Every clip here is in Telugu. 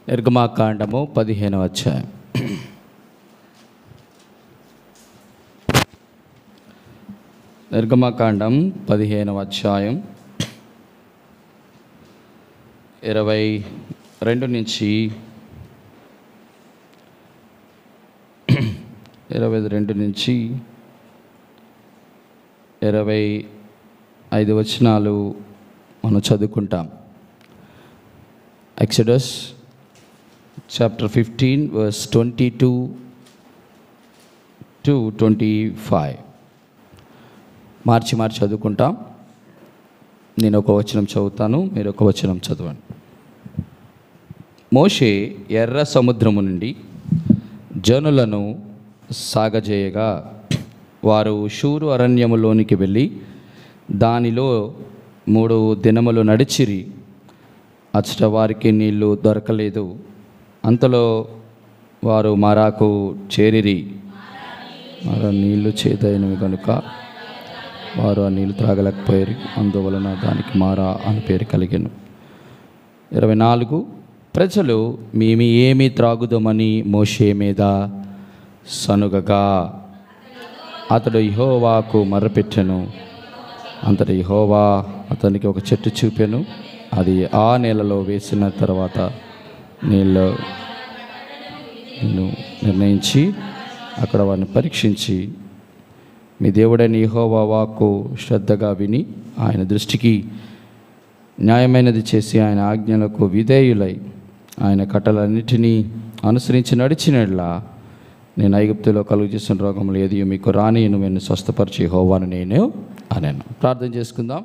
నిర్గమాకాండము 15వ అధ్యాయం. నిర్గమాకాండం 15వ అధ్యాయం 22 నుంచి 25 వచనాలు మనం చదువుకుంటాం. ఎక్సోడస్ chapter 15 verse 22 to 25 మార్చి చదువుకుంటాం. నేను ఒక వచనం చదువుతాను, మీరు ఒక వచనం చదవండి. మోషే ఎర్ర సముద్రము నుండి జనులను సాగజేయగా వారు షూరు అరణ్యములోనికి వెళ్ళి దానిలో 3 దినములు నడిచిరి. అచ్చట వారికి నీళ్లు దొరకలేదు. అంతలో వారు మారాకు చేరిరి. మారా నీళ్లు చేదైనవి కనుక వారు ఆ నీళ్లు త్రాగలేకపోయారు. అందువలన దానికి మారా అని పేరు కలిగెను. 24 ప్రజలు మేము ఏమి త్రాగుదామని మోషే మీద సనుగగా అతడు యెహోవాకు మొర్రపెట్టెను. అంతటి యెహోవా అతనికి ఒక చెట్టు చూపెను. అది ఆ నేలలో వేసిన తర్వాత నీళ్ళు నిర్ణయించి అక్కడ వారిని పరీక్షించి మీ దేవుడైన యెహోవా వాక్కు శ్రద్ధగా విని ఆయన దృష్టికి న్యాయమైనది చేసి ఆయన ఆజ్ఞలకు విధేయులై ఆయన కట్టలన్నిటినీ అనుసరించి నడిచినట్లా నేను ఐగుప్తులో కలుగు చేసిన రోగములు ఏది మీకు రానియను, నేను స్వస్థపరిచి యెహోవాను నేను అనేను. ప్రార్థన చేసుకుందాం.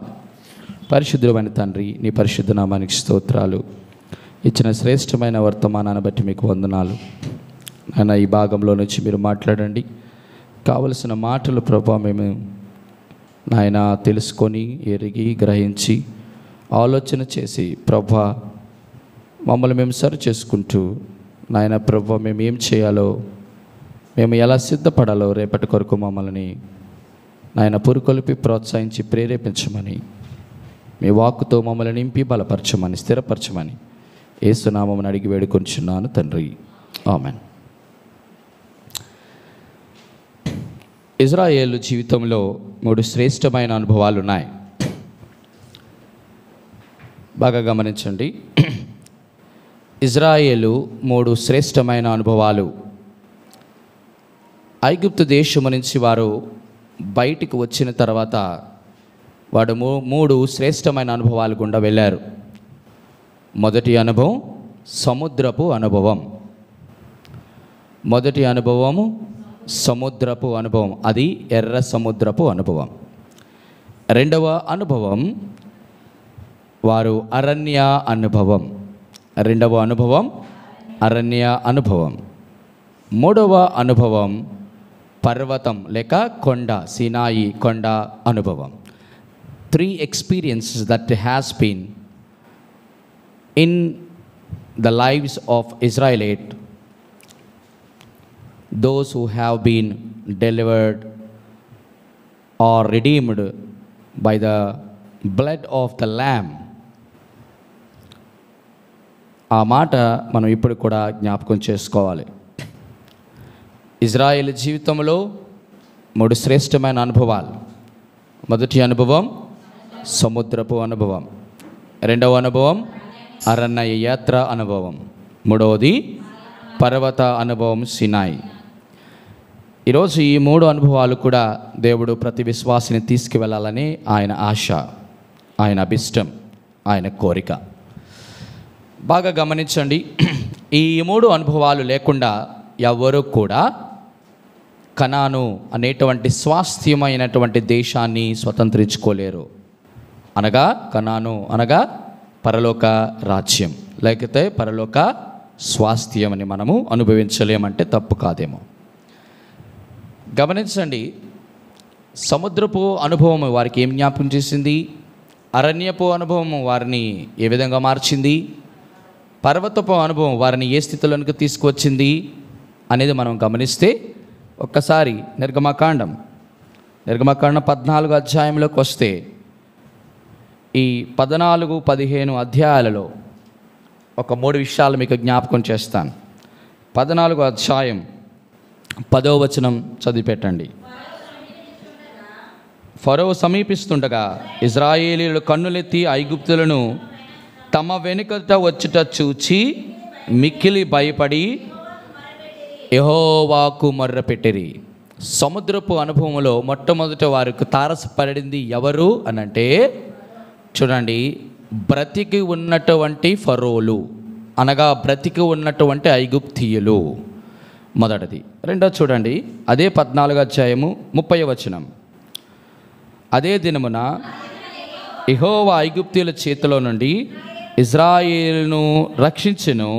పరిశుద్ధమైన తండ్రి, నీ పరిశుద్ధ నామానికి స్తోత్రాలు. ఇచ్చిన శ్రేష్టమైన వర్తమానాన్ని బట్టి మీకు వందనాలు. ఆయన ఈ భాగంలో నుంచి మీరు మాట్లాడండి. కావలసిన మాటలు ప్రభా మేము నాయన తెలుసుకొని ఎరిగి గ్రహించి ఆలోచన చేసి ప్రభా మమ్మల్ని మేము సరి చేసుకుంటూ నాయన ప్రభా మేము ఏం చేయాలో, మేము ఎలా సిద్ధపడాలో రేపటి కొరకు మమ్మల్ని నాయన పురుకొలిపి ప్రోత్సహించి ప్రేరేపించమని, మీ వాక్కుతో మమ్మల్ని నింపి బలపరచమని, స్థిరపరచమని యేసునామమును అడిగి వేడుకొంచున్నాను తండ్రి, ఆమెన్. ఇజ్రాయేలు జీవితంలో 3 శ్రేష్టమైన అనుభవాలు ఉన్నాయి. బాగా గమనించండి. ఇజ్రాయేలు 3 శ్రేష్టమైన అనుభవాలు. ఐగుప్తు దేశము నుంచి వారు బయటికి వచ్చిన తర్వాత వాడు 3 శ్రేష్టమైన అనుభవాలు గుండా వెళ్ళారు. మొదటి అనుభవం సముద్రపు అనుభవం. మొదటి అనుభవము సముద్రపు అనుభవం, అది ఎర్ర సముద్రపు అనుభవం. రెండవ అనుభవం వారు అరణ్య అనుభవం. రెండవ అనుభవం అరణ్య అనుభవం. మూడవ అనుభవం పర్వతం లేక కొండ, సినాయి కొండ అనుభవం. 3 experiences that has been in the lives of Israelite, those who have been delivered or redeemed by the blood of the lamb. ఆ మాట మనం ఇప్పుడు కూడా జ్ఞాపకం చేసుకోవాలి. ఇజ్రాయేల్ జీవితంలో 3 శ్రేష్టమైన అనుభవాలు. మొదటి అనుభవం సముద్రపు అనుభవం. రెండవ అనుభవం అరణ్య యాత్ర అనుభవం. మూడవది పర్వత అనుభవం, సినాయి. ఈరోజు ఈ 3 అనుభవాలు కూడా దేవుడు ప్రతి విశ్వాసిని తీసుకువెళ్ళాలని ఆయన ఆశ, ఆయన అభిష్టం, ఆయన కోరిక. బాగా గమనించండి. ఈ 3 అనుభవాలు లేకుండా ఎవరు కూడా కనాను అనేటువంటి స్వాస్థ్యమైనటువంటి దేశాన్ని స్వతంత్రించుకోలేరు. అనగా కనాను అనగా పరలోక రాజ్యం, లేకపోతే పరలోక స్వాస్థ్యం అని మనము అనుభవించలేమంటే తప్పు కాదేమో. గమనించండి. సముద్రపు అనుభవం వారికి ఏం జ్ఞాపకం చేసింది? అరణ్యపు అనుభవం వారిని ఏ విధంగా మార్చింది? పర్వతపు అనుభవం వారిని ఏ స్థితిలోనికి తీసుకువచ్చింది అనేది మనం గమనిస్తే ఒక్కసారి నిర్గమకాండం 14 అధ్యాయంలోకి వస్తే ఈ 14, 15 అధ్యాయాలలో ఒక 3 విషయాలు మీకు జ్ఞాపకం చేస్తాను. 14వ అధ్యాయం 10వ వచనం చదివి పెట్టండి. ఫరో సమీపిస్తుండగా ఇశ్రాయేలీయులు కన్నులెత్తి ఐగుప్తులను తమ వెనుకట వచ్చుట చూచి మిక్కిలి భయపడి యెహోవాకు మొర్రపెట్టిరి. సముద్రపు అనుభవంలో మొట్టమొదట వారికి తారసపడింది ఎవరు అనంటే, చూడండి, బ్రతికి ఉన్నటువంటి ఫరోలు, అనగా బ్రతికి ఉన్నటువంటి ఐగుప్తీయులు మొదటిది. రెండో చూడండి, అదే 14వ అధ్యాయము 30వ వచనం. అదే దినమున యెహోవా ఐగుప్తీయుల చేతిలో నుండి ఇశ్రాయేలును రక్షించెను.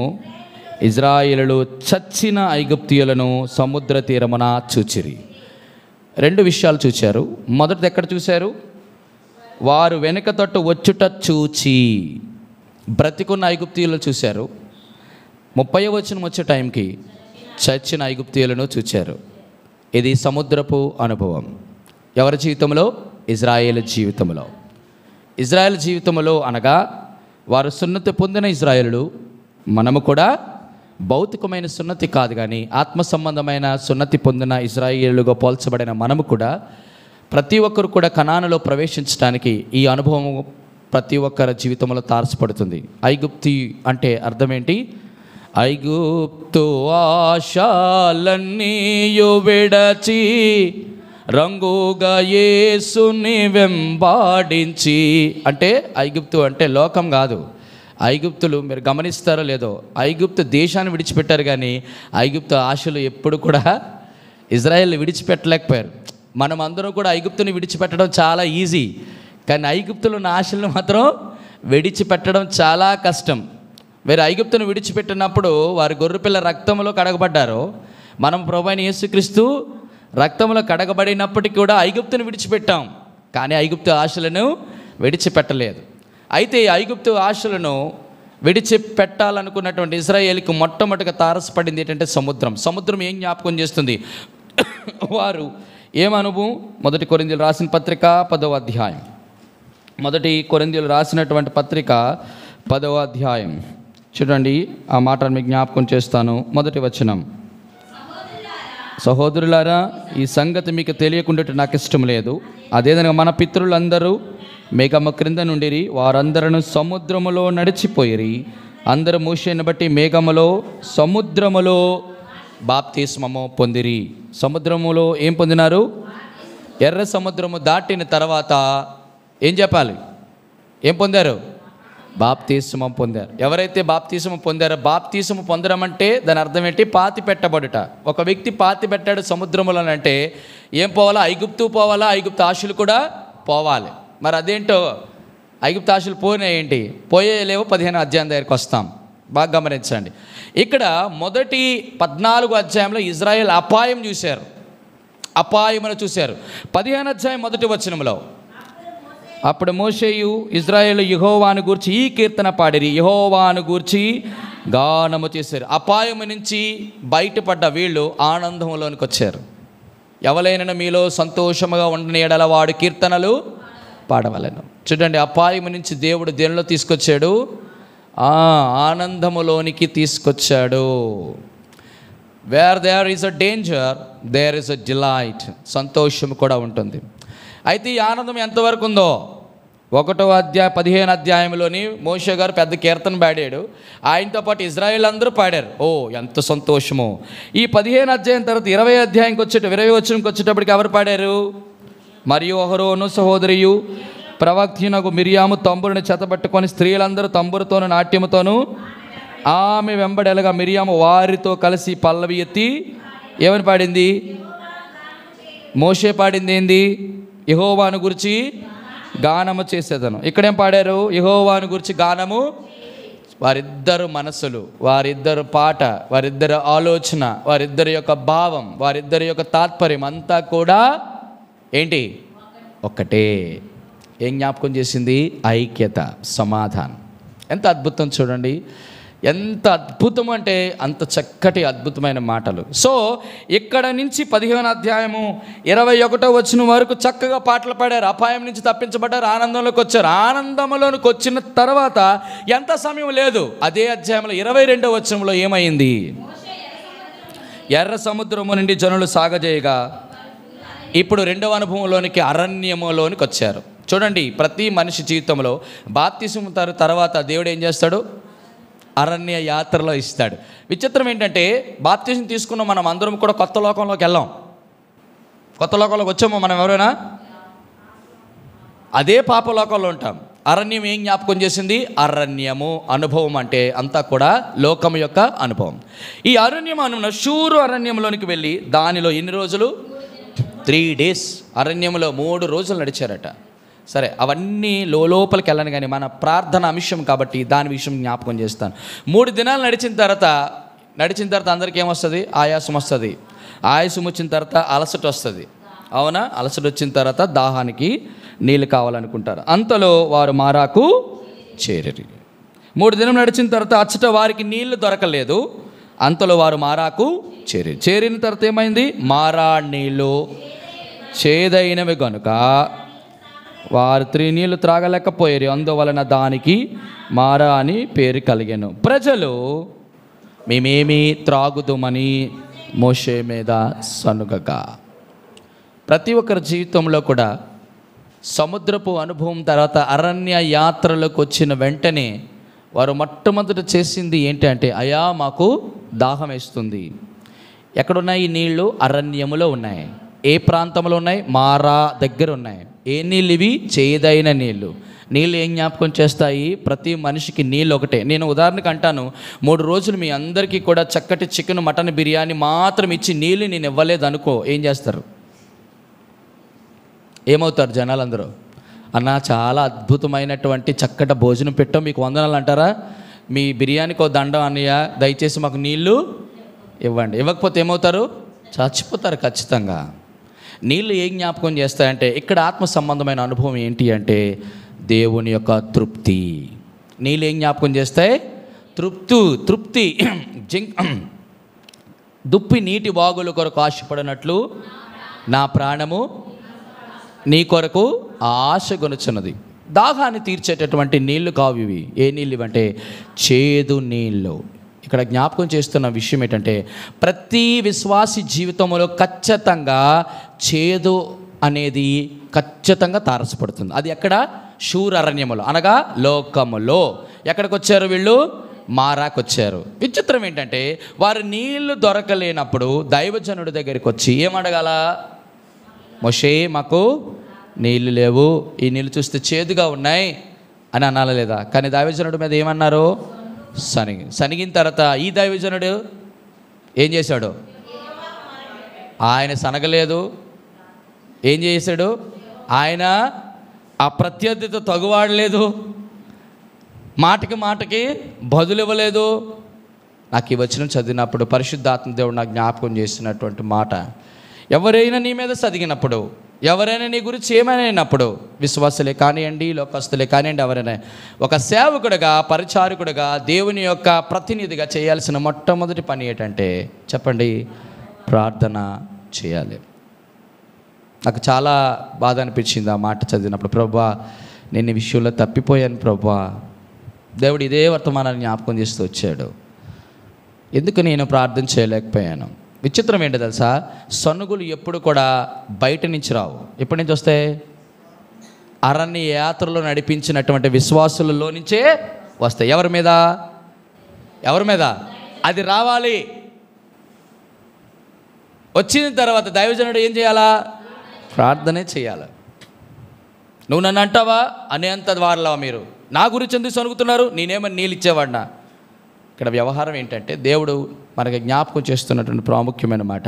ఇశ్రాయేలులు చచ్చిన ఐగుప్తీయులను సముద్ర తీరమున చూచిరి. 2 విషయాలు చూచారు. మొదటిది ఎక్కడ చూశారు? వారు వెనుక తట్టు వచ్చుట చూచి బ్రతికున్న ఐగుప్తీయులను చూశారు. 30వ వచనం వచ్చే టైంకి చచ్చిన ఐగుప్తీయులను చూచారు. ఇది సముద్రపు అనుభవం. ఎవరి జీవితంలో? ఇశ్రాయేలు జీవితంలో. ఇశ్రాయేలు జీవితంలో అనగా వారు సున్నతి పొందిన ఇశ్రాయేలులు. మనము కూడా భౌతికమైన సున్నతి కాదు కానీ ఆత్మ సంబంధమైన సున్నతి పొందిన ఇశ్రాయేలుగా పోల్చబడిన మనము కూడా ప్రతి ఒక్కరు కూడా కనానులో ప్రవేశించడానికి ఈ అనుభవం ప్రతి ఒక్కరి జీవితంలో తారసపడుతుంది. ఐగుప్తి అంటే అర్థం ఏంటి? ఐగుప్తు ఆశలన్నీయు విడచి రంగుగా యేసుని వెంబాడించి. అంటే ఐగుప్తు అంటే లోకం కాదు. ఐగుప్తులు మీరు గమనిస్తారో లేదో, ఐగుప్తు దేశాన్ని విడిచిపెట్టారు కానీ ఐగుప్తు ఆశలు ఎప్పుడు కూడా ఇజ్రాయెల్ని విడిచిపెట్టలేకపోయారు. మనం అందరం కూడా ఐగుప్తుని విడిచిపెట్టడం చాలా ఈజీ, కానీ ఐగుప్తులు ఉన్న ఆశలను మాత్రం విడిచిపెట్టడం చాలా కష్టం. మీరు ఐగుప్తును విడిచిపెట్టినప్పుడు వారి గొర్రెపిల్ల రక్తంలో కడగబడ్డారు. మనం ప్రభువైన యేసుక్రీస్తు రక్తంలో కడగబడినప్పటికీ కూడా ఐగుప్తును విడిచిపెట్టాం, కానీ ఐగుప్తు ఆశలను విడిచిపెట్టలేదు. అయితే ఈ ఐగుప్తు ఆశలను విడిచిపెట్టాలనుకున్నటువంటి ఇశ్రాయేలుకు మొట్టమొదటిగా తారసపడింది ఏంటంటే సముద్రం. సముద్రం ఏం జ్ఞాపకం చేస్తుంది? వారు ఏమనుభవం? 1 కొరింథీయులు రాసిన పత్రిక 10వ అధ్యాయం. 1 కొరింథీయులు రాసినటువంటి పత్రిక 10వ అధ్యాయం చూడండి, ఆ మాటను మీకు జ్ఞాపకం చేస్తాను. 1వ వచనం. సహోదరులారా, ఈ సంగతి మీకు తెలియకుండా నాకు ఇష్టం లేదు. అదేదనగా మన పితరులందరూ మేఘము క్రింద నుండిరి, వారందరూ సముద్రములో నడిచిపోయిరి. అందరూ మోషేని బట్టి మేఘములో సముద్రములో బాప్తిస్మము పొందిరి. సముద్రములో ఏం పొందినారు? ఎర్ర సముద్రము దాటిన తర్వాత ఏం చెప్పాలి? ఏం పొందారు? బాప్తిస్మం పొందారు. ఎవరైతే బాప్తిస్మం పొందారో, బాప్తిస్మం పొందడం అంటే దాని అర్థం ఏంటి? పాతి పెట్టబడుట. ఒక వ్యక్తి పాతి పెట్టాడు సముద్రములో అంటే ఏం పోవాలా? ఐగుప్తు పోవాలా, ఐగుప్తు ఆశలు కూడా పోవాలి. మరి అదేంటో ఐగుప్తు ఆశలు పోయినాయి ఏంటి? పోయేలేవో 15వ అధ్యాయం దగ్గరికి వస్తాం. బాగా గమనించండి. ఇక్కడ మొదటి 14వ అధ్యాయంలో ఇజ్రాయెల్ అపాయం చూశారు, అపాయమును చూశారు. 15వ అధ్యాయం 1వ వచనంలో, అప్పుడు మోషేయు ఇజ్రాయేలు యెహోవాను గూర్చి ఈ కీర్తన పాడిరి, యెహోవాను గూర్చి గానము చేశారు. అపాయము నుంచి బయటపడ్డ వీళ్ళు ఆనందంలోనికి వచ్చారు. ఎవరైనా మీలో సంతోషముగా ఉండని ఎడల వాడు కీర్తనలు పాడవలెను. చూడండి, అపాయము నుంచి దేవుడు దేనిలో తీసుకొచ్చాడు? ఆనందములోనికి తీసుకొచ్చాడు. Where there is a danger there is a delight. సంతోషం కూడా ఉంటుంది. అయితే ఈ ఆనందం ఎంతవరకు ఉందో 1వ అధ్యాయం 15వ అధ్యాయంలోని మోషే గారు పెద్ద కీర్తన పాడాడు. ఆయనతో పాటు ఇజ్రాయేల్ అందరూ పాడారు. ఓ ఎంత సంతోషమో. ఈ 15వ అధ్యాయం తర్వాత 20వ అధ్యాయంకి 20వ వచనంకి వచ్చేటప్పటికి ఎవరు పాడారు? మరియు అహరోను సహోదరియు ప్రవక్తనగు మిరియాము తంబురుని చెతబట్టుకొని స్త్రీలందరూ తంబురుతోను నాట్యముతోను ఆమె వెంబడెలగా మిరియాము వారితో కలిసి పల్లవి ఎత్తి ఏమని పాడింది? మోషే పాడింది ఏంది? యెహోవాను గురించి గానము చేసేదను. ఇక్కడేం పాడారు? యెహోవాను గురించి గానము. వారిద్దరు మనసులు, వారిద్దరు పాట, వారిద్దరు ఆలోచన, వారిద్దరి యొక్క భావం, వారిద్దరి యొక్క తాత్పర్యం అంతా కూడా ఏంటి? ఒక్కటే. ఏం జ్ఞాపకం చేసింది? ఐక్యత, సమాధానం. ఎంత అద్భుతం చూడండి. ఎంత అద్భుతం అంటే అంత చక్కటి అద్భుతమైన మాటలు. సో ఇక్కడ నుంచి 15వ అధ్యాయము 21వ వచనం వరకు చక్కగా పాటలు పాడారు, అపాయం నుంచి తప్పించబడ్డారు, ఆనందంలోకి వచ్చారు. ఆనందంలోకి వచ్చిన తర్వాత ఎంత సమయం లేదు, అదే అధ్యాయంలో 22వ వచనంలో ఏమైంది? ఎర్ర సముద్రము నుండి జనులు సాగజేయగా ఇప్పుడు రెండవ అనుభవంలోనికి అరణ్యములోనికి వచ్చారు. చూడండి, ప్రతి మనిషి జీవితంలో బాప్తిస్మం తర్వాత దేవుడు ఏం చేస్తాడు? అరణ్య యాత్రలో ఇస్తాడు. విచిత్రం ఏంటంటే బాప్తిస్మం తీసుకున్న మనం అందరం కూడా కొత్త లోకంలోకి వెళ్ళాం. కొత్త లోకంలోకి వచ్చామో మనం ఎవరైనా? అదే పాపలోకంలో ఉంటాం. అరణ్యం ఏం జ్ఞాపకం చేసింది? అరణ్యము అనుభవం అంటే అంతా కూడా లోకం యొక్క అనుభవం. ఈ అరణ్యం షూరు అరణ్యంలోనికి వెళ్ళి దానిలో ఎన్ని రోజులు? 3 days అరణ్యంలో 3 రోజులు నడిచారట. సరే, అవన్నీ లోపలికి వెళ్ళను, కానీ మన ప్రార్థన అంశం కాబట్టి దాని విషయం జ్ఞాపకం చేస్తాను. 3 దినాలు నడిచిన తర్వాత అందరికీ ఏమొస్తుంది? ఆయాసం వస్తుంది. ఆయాసం వచ్చిన తర్వాత అలసట వస్తుంది. అవునా? అలసట వచ్చిన తర్వాత దాహానికి నీళ్ళు కావాలనుకుంటారు. అంతలో వారు మారాకు చేరిరి. 3 దినం నడిచిన తర్వాత అచ్చట వారికి నీళ్లు దొరకలేదు. అంతలో వారు మారాకు చేరిన తర్వాత ఏమైంది? మారా నీళ్ళు చేదైనవి గనుక వారు 3 నీళ్లు త్రాగలేకపోయారు. అందువలన దానికి మారా అని పేరు కలిగాను. ప్రజలు మేమేమి త్రాగుదుమని మోషే మీద సనుగగా. ప్రతి ఒక్కరి జీవితంలో కూడా సముద్రపు అనుభవం తర్వాత అరణ్య యాత్రలకు వచ్చిన వెంటనే వారు మొట్టమొదట చేసింది ఏంటంటే, అయ్యా మాకు దాహం వేస్తుంది. ఎక్కడున్నాయి ఈ నీళ్లు? అరణ్యములో ఉన్నాయి. ఏ ప్రాంతంలో ఉన్నాయి? మారా దగ్గర ఉన్నాయి. ఏ నీళ్ళు ఇవి? చేదైన నీళ్ళు. నీళ్ళు ఏం జ్ఞాపకం చేస్తాయి? ప్రతి మనిషికి నీళ్ళు ఒకటే. నేను ఉదాహరణకు అంటాను, 3 రోజులు మీ అందరికీ కూడా చక్కటి చికెన్ మటన్ బిర్యానీ మాత్రం ఇచ్చి నీళ్ళు నేను ఇవ్వలేదు అనుకో, ఏం చేస్తారు? ఏమవుతారు జనాలందరూ? అన్న చాలా అద్భుతమైనటువంటి చక్కటి భోజనం పెట్టాం, మీకు వందనాలు అంటారా? మీ బిర్యానీకి ఒక దండం అన్నయ్య, దయచేసి మాకు నీళ్ళు ఇవ్వండి. ఇవ్వకపోతే ఏమవుతారు? చచ్చిపోతారు ఖచ్చితంగా. నీళ్ళు ఏం జ్ఞాపకం చేస్తాయంటే, ఇక్కడ ఆత్మ సంబంధమైన అనుభవం ఏంటి అంటే దేవుని యొక్క తృప్తి. నీళ్ళు ఏం జ్ఞాపకం చేస్తాయి? తృప్తి. దుప్పి నీటి వాగుల కొరకు ఆశపడినట్లు నా ప్రాణము నీ కొరకు ఆశ గొనుచున్నది. దాహాన్ని తీర్చేటటువంటి నీళ్లు కావు ఇవి. ఏ నీళ్ళు ఇవంటే చేదు నీళ్ళు. ఇక్కడ జ్ఞాపకం చేస్తున్న విషయం ఏంటంటే, ప్రతి విశ్వాసి జీవితంలో ఖచ్చితంగా చేదు అనేది ఖచ్చితంగా తారసపడుతుంది. అది ఎక్కడ? షూర్ అరణ్యములో, అనగా లోకములో. ఎక్కడికి వచ్చారు వీళ్ళు? మారాకొచ్చారు. విచిత్రం ఏంటంటే, వారు నీళ్లు దొరకలేనప్పుడు దైవజనుడి దగ్గరికి వచ్చి ఏమడగాల? మోషే మాకు నీళ్ళు లేవు, ఈ నీళ్ళు చూస్తే చేదుగా ఉన్నాయి అని అనాలి లేదా? కానీ దైవజనుడి మీద ఏమన్నారు? సనిగిన తర్వాత ఈ దైవజనుడు ఏం చేశాడు? ఆయన సనగలేదు. ఏం చేశాడు? ఆయన ఆ ప్రత్యర్థితో తగువాడలేదు, మాటకి బదులు ఇవ్వలేదు. నాకు ఈ వచనం చదివినప్పుడు పరిశుద్ధాత్మ దేవుడు నాకు జ్ఞాపకం చేసినటువంటి మాట, ఎవరైనా నీ మీద సదిగినప్పుడు, ఎవరైనా నీ గురించి ఏమైనా అయినప్పుడు, విశ్వాసులే కానివ్వండి, లోకస్తులే కానివ్వండి, ఎవరైనా ఒక సేవకుడిగా, పరిచారకుడిగా, దేవుని యొక్క ప్రతినిధిగా చేయాల్సిన మొట్టమొదటి పని ఏంటంటే చెప్పండి? ప్రార్థన చేయాలి. నాకు చాలా బాధ అనిపించింది ఆ మాట చదివినప్పుడు. ప్రభువా, నేను ఈ విషయంలో తప్పిపోయాను ప్రభువా. దేవుడు ఇదే వర్తమానాన్ని జ్ఞాపకం చేస్తూ వచ్చాడు. ఎందుకు నేను ప్రార్థన చేయలేకపోయాను? విచిత్రం ఏంటో తెలుసా? సనుగులు ఎప్పుడు కూడా బయట నుంచి రావు. ఎప్పటి నుంచి వస్తాయి? అరణ్య యాత్రలో నడిపించినటువంటి విశ్వాసులలో నుంచే వస్తాయి. ఎవరి మీద? అది రావాలి. వచ్చిన తర్వాత దైవజనుడు ఏం చేయాలా? ప్రార్థనే చేయాలి. నువ్వు నన్ను అంటావా అనేంత వారిలా మీరు నా గురించి ఎందుకు సనుగుతున్నారు? నేనేమని నీళ్ళు ఇచ్చేవాడినా? ఇక్కడ వ్యవహారం ఏంటంటే దేవుడు మనకి జ్ఞాపకం చేస్తున్నటువంటి ప్రాముఖ్యమైన మాట,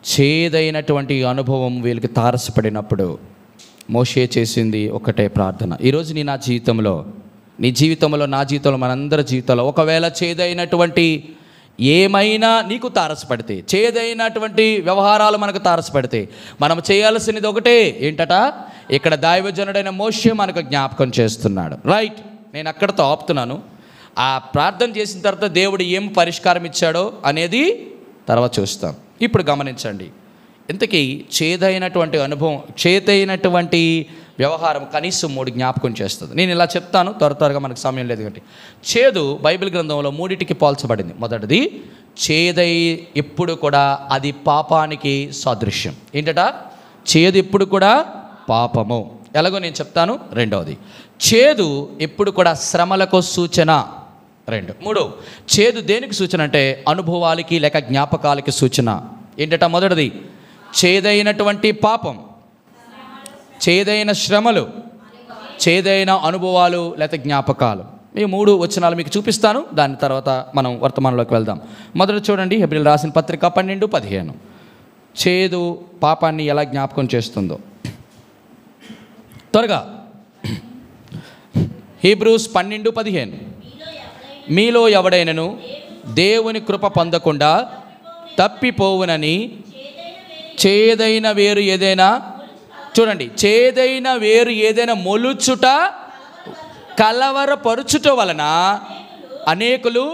చేదైనటువంటి అనుభవం వీళ్ళకి తారసపడినప్పుడు మోషే చేసింది ఒకటే ప్రార్థన. ఈరోజు నీ జీవితంలో, నా జీవితంలో, మనందరి జీవితంలో ఒకవేళ చేదైనటువంటి ఏమైనా నీకు తారసపడితే, చేదైనటువంటి వ్యవహారాలు మనకు తారసపడితే, మనం చేయాల్సినది ఒకటే ఏంటట? ఇక్కడ దైవజనుడైన మోషే మనకు జ్ఞాపకం చేస్తున్నాడు. రైట్, నేను అక్కడితో ఆపుతున్నాను. ఆ ప్రార్థన చేసిన తర్వాత దేవుడు ఏం పరిష్కారం ఇచ్చాడో అనేది తర్వాత చూస్తాం. ఇప్పుడు గమనించండి, ఇంతకీ చేదైనటువంటి అనుభవం, చేదైనటువంటి వ్యవహారం కనీసం 3 జ్ఞాపకం చేస్తుంది. నేను ఇలా చెప్తాను, త్వరగా మనకు సమయం లేదు కాబట్టి. చేదు బైబిల్ గ్రంథంలో 3టికి పోల్చబడింది. మొదటిది చేదై ఎప్పుడు కూడా అది పాపానికి సాదృశ్యం. ఏంటట? చేదు ఎప్పుడు కూడా పాపము. ఎలాగో నేను చెప్తాను. రెండవది, చేదు ఎప్పుడు కూడా శ్రమలకు సూచన. 2. 3, చేదు దేనికి సూచన అంటే అనుభవాలకి లేక జ్ఞాపకాలకి సూచన. ఏంటట? మొదటిది చేదైనటువంటి పాపం, చేదైన శ్రమలు, చేదైన అనుభవాలు లేక జ్ఞాపకాలు. ఈ 3 వచనాలు మీకు చూపిస్తాను, దాని తర్వాత మనం వర్తమానంలోకి వెళ్దాం. మొదట చూడండి, హెబ్రీయులకు రాసిన పత్రిక 12:15. చేదు పాపాన్ని ఎలా జ్ఞాపకం చేస్తుందో త్వరగా. హీబ్రూస్ 12:15. మీలో ఎవడైనను దేవుని కృప పొందకుండా తప్పిపోవునని చేదైన వేరు ఏదైనా, చూడండి, చేదైన వేరు ఏదైనా మొలుచుట కలవరపరుచుట వలన అనేకులు,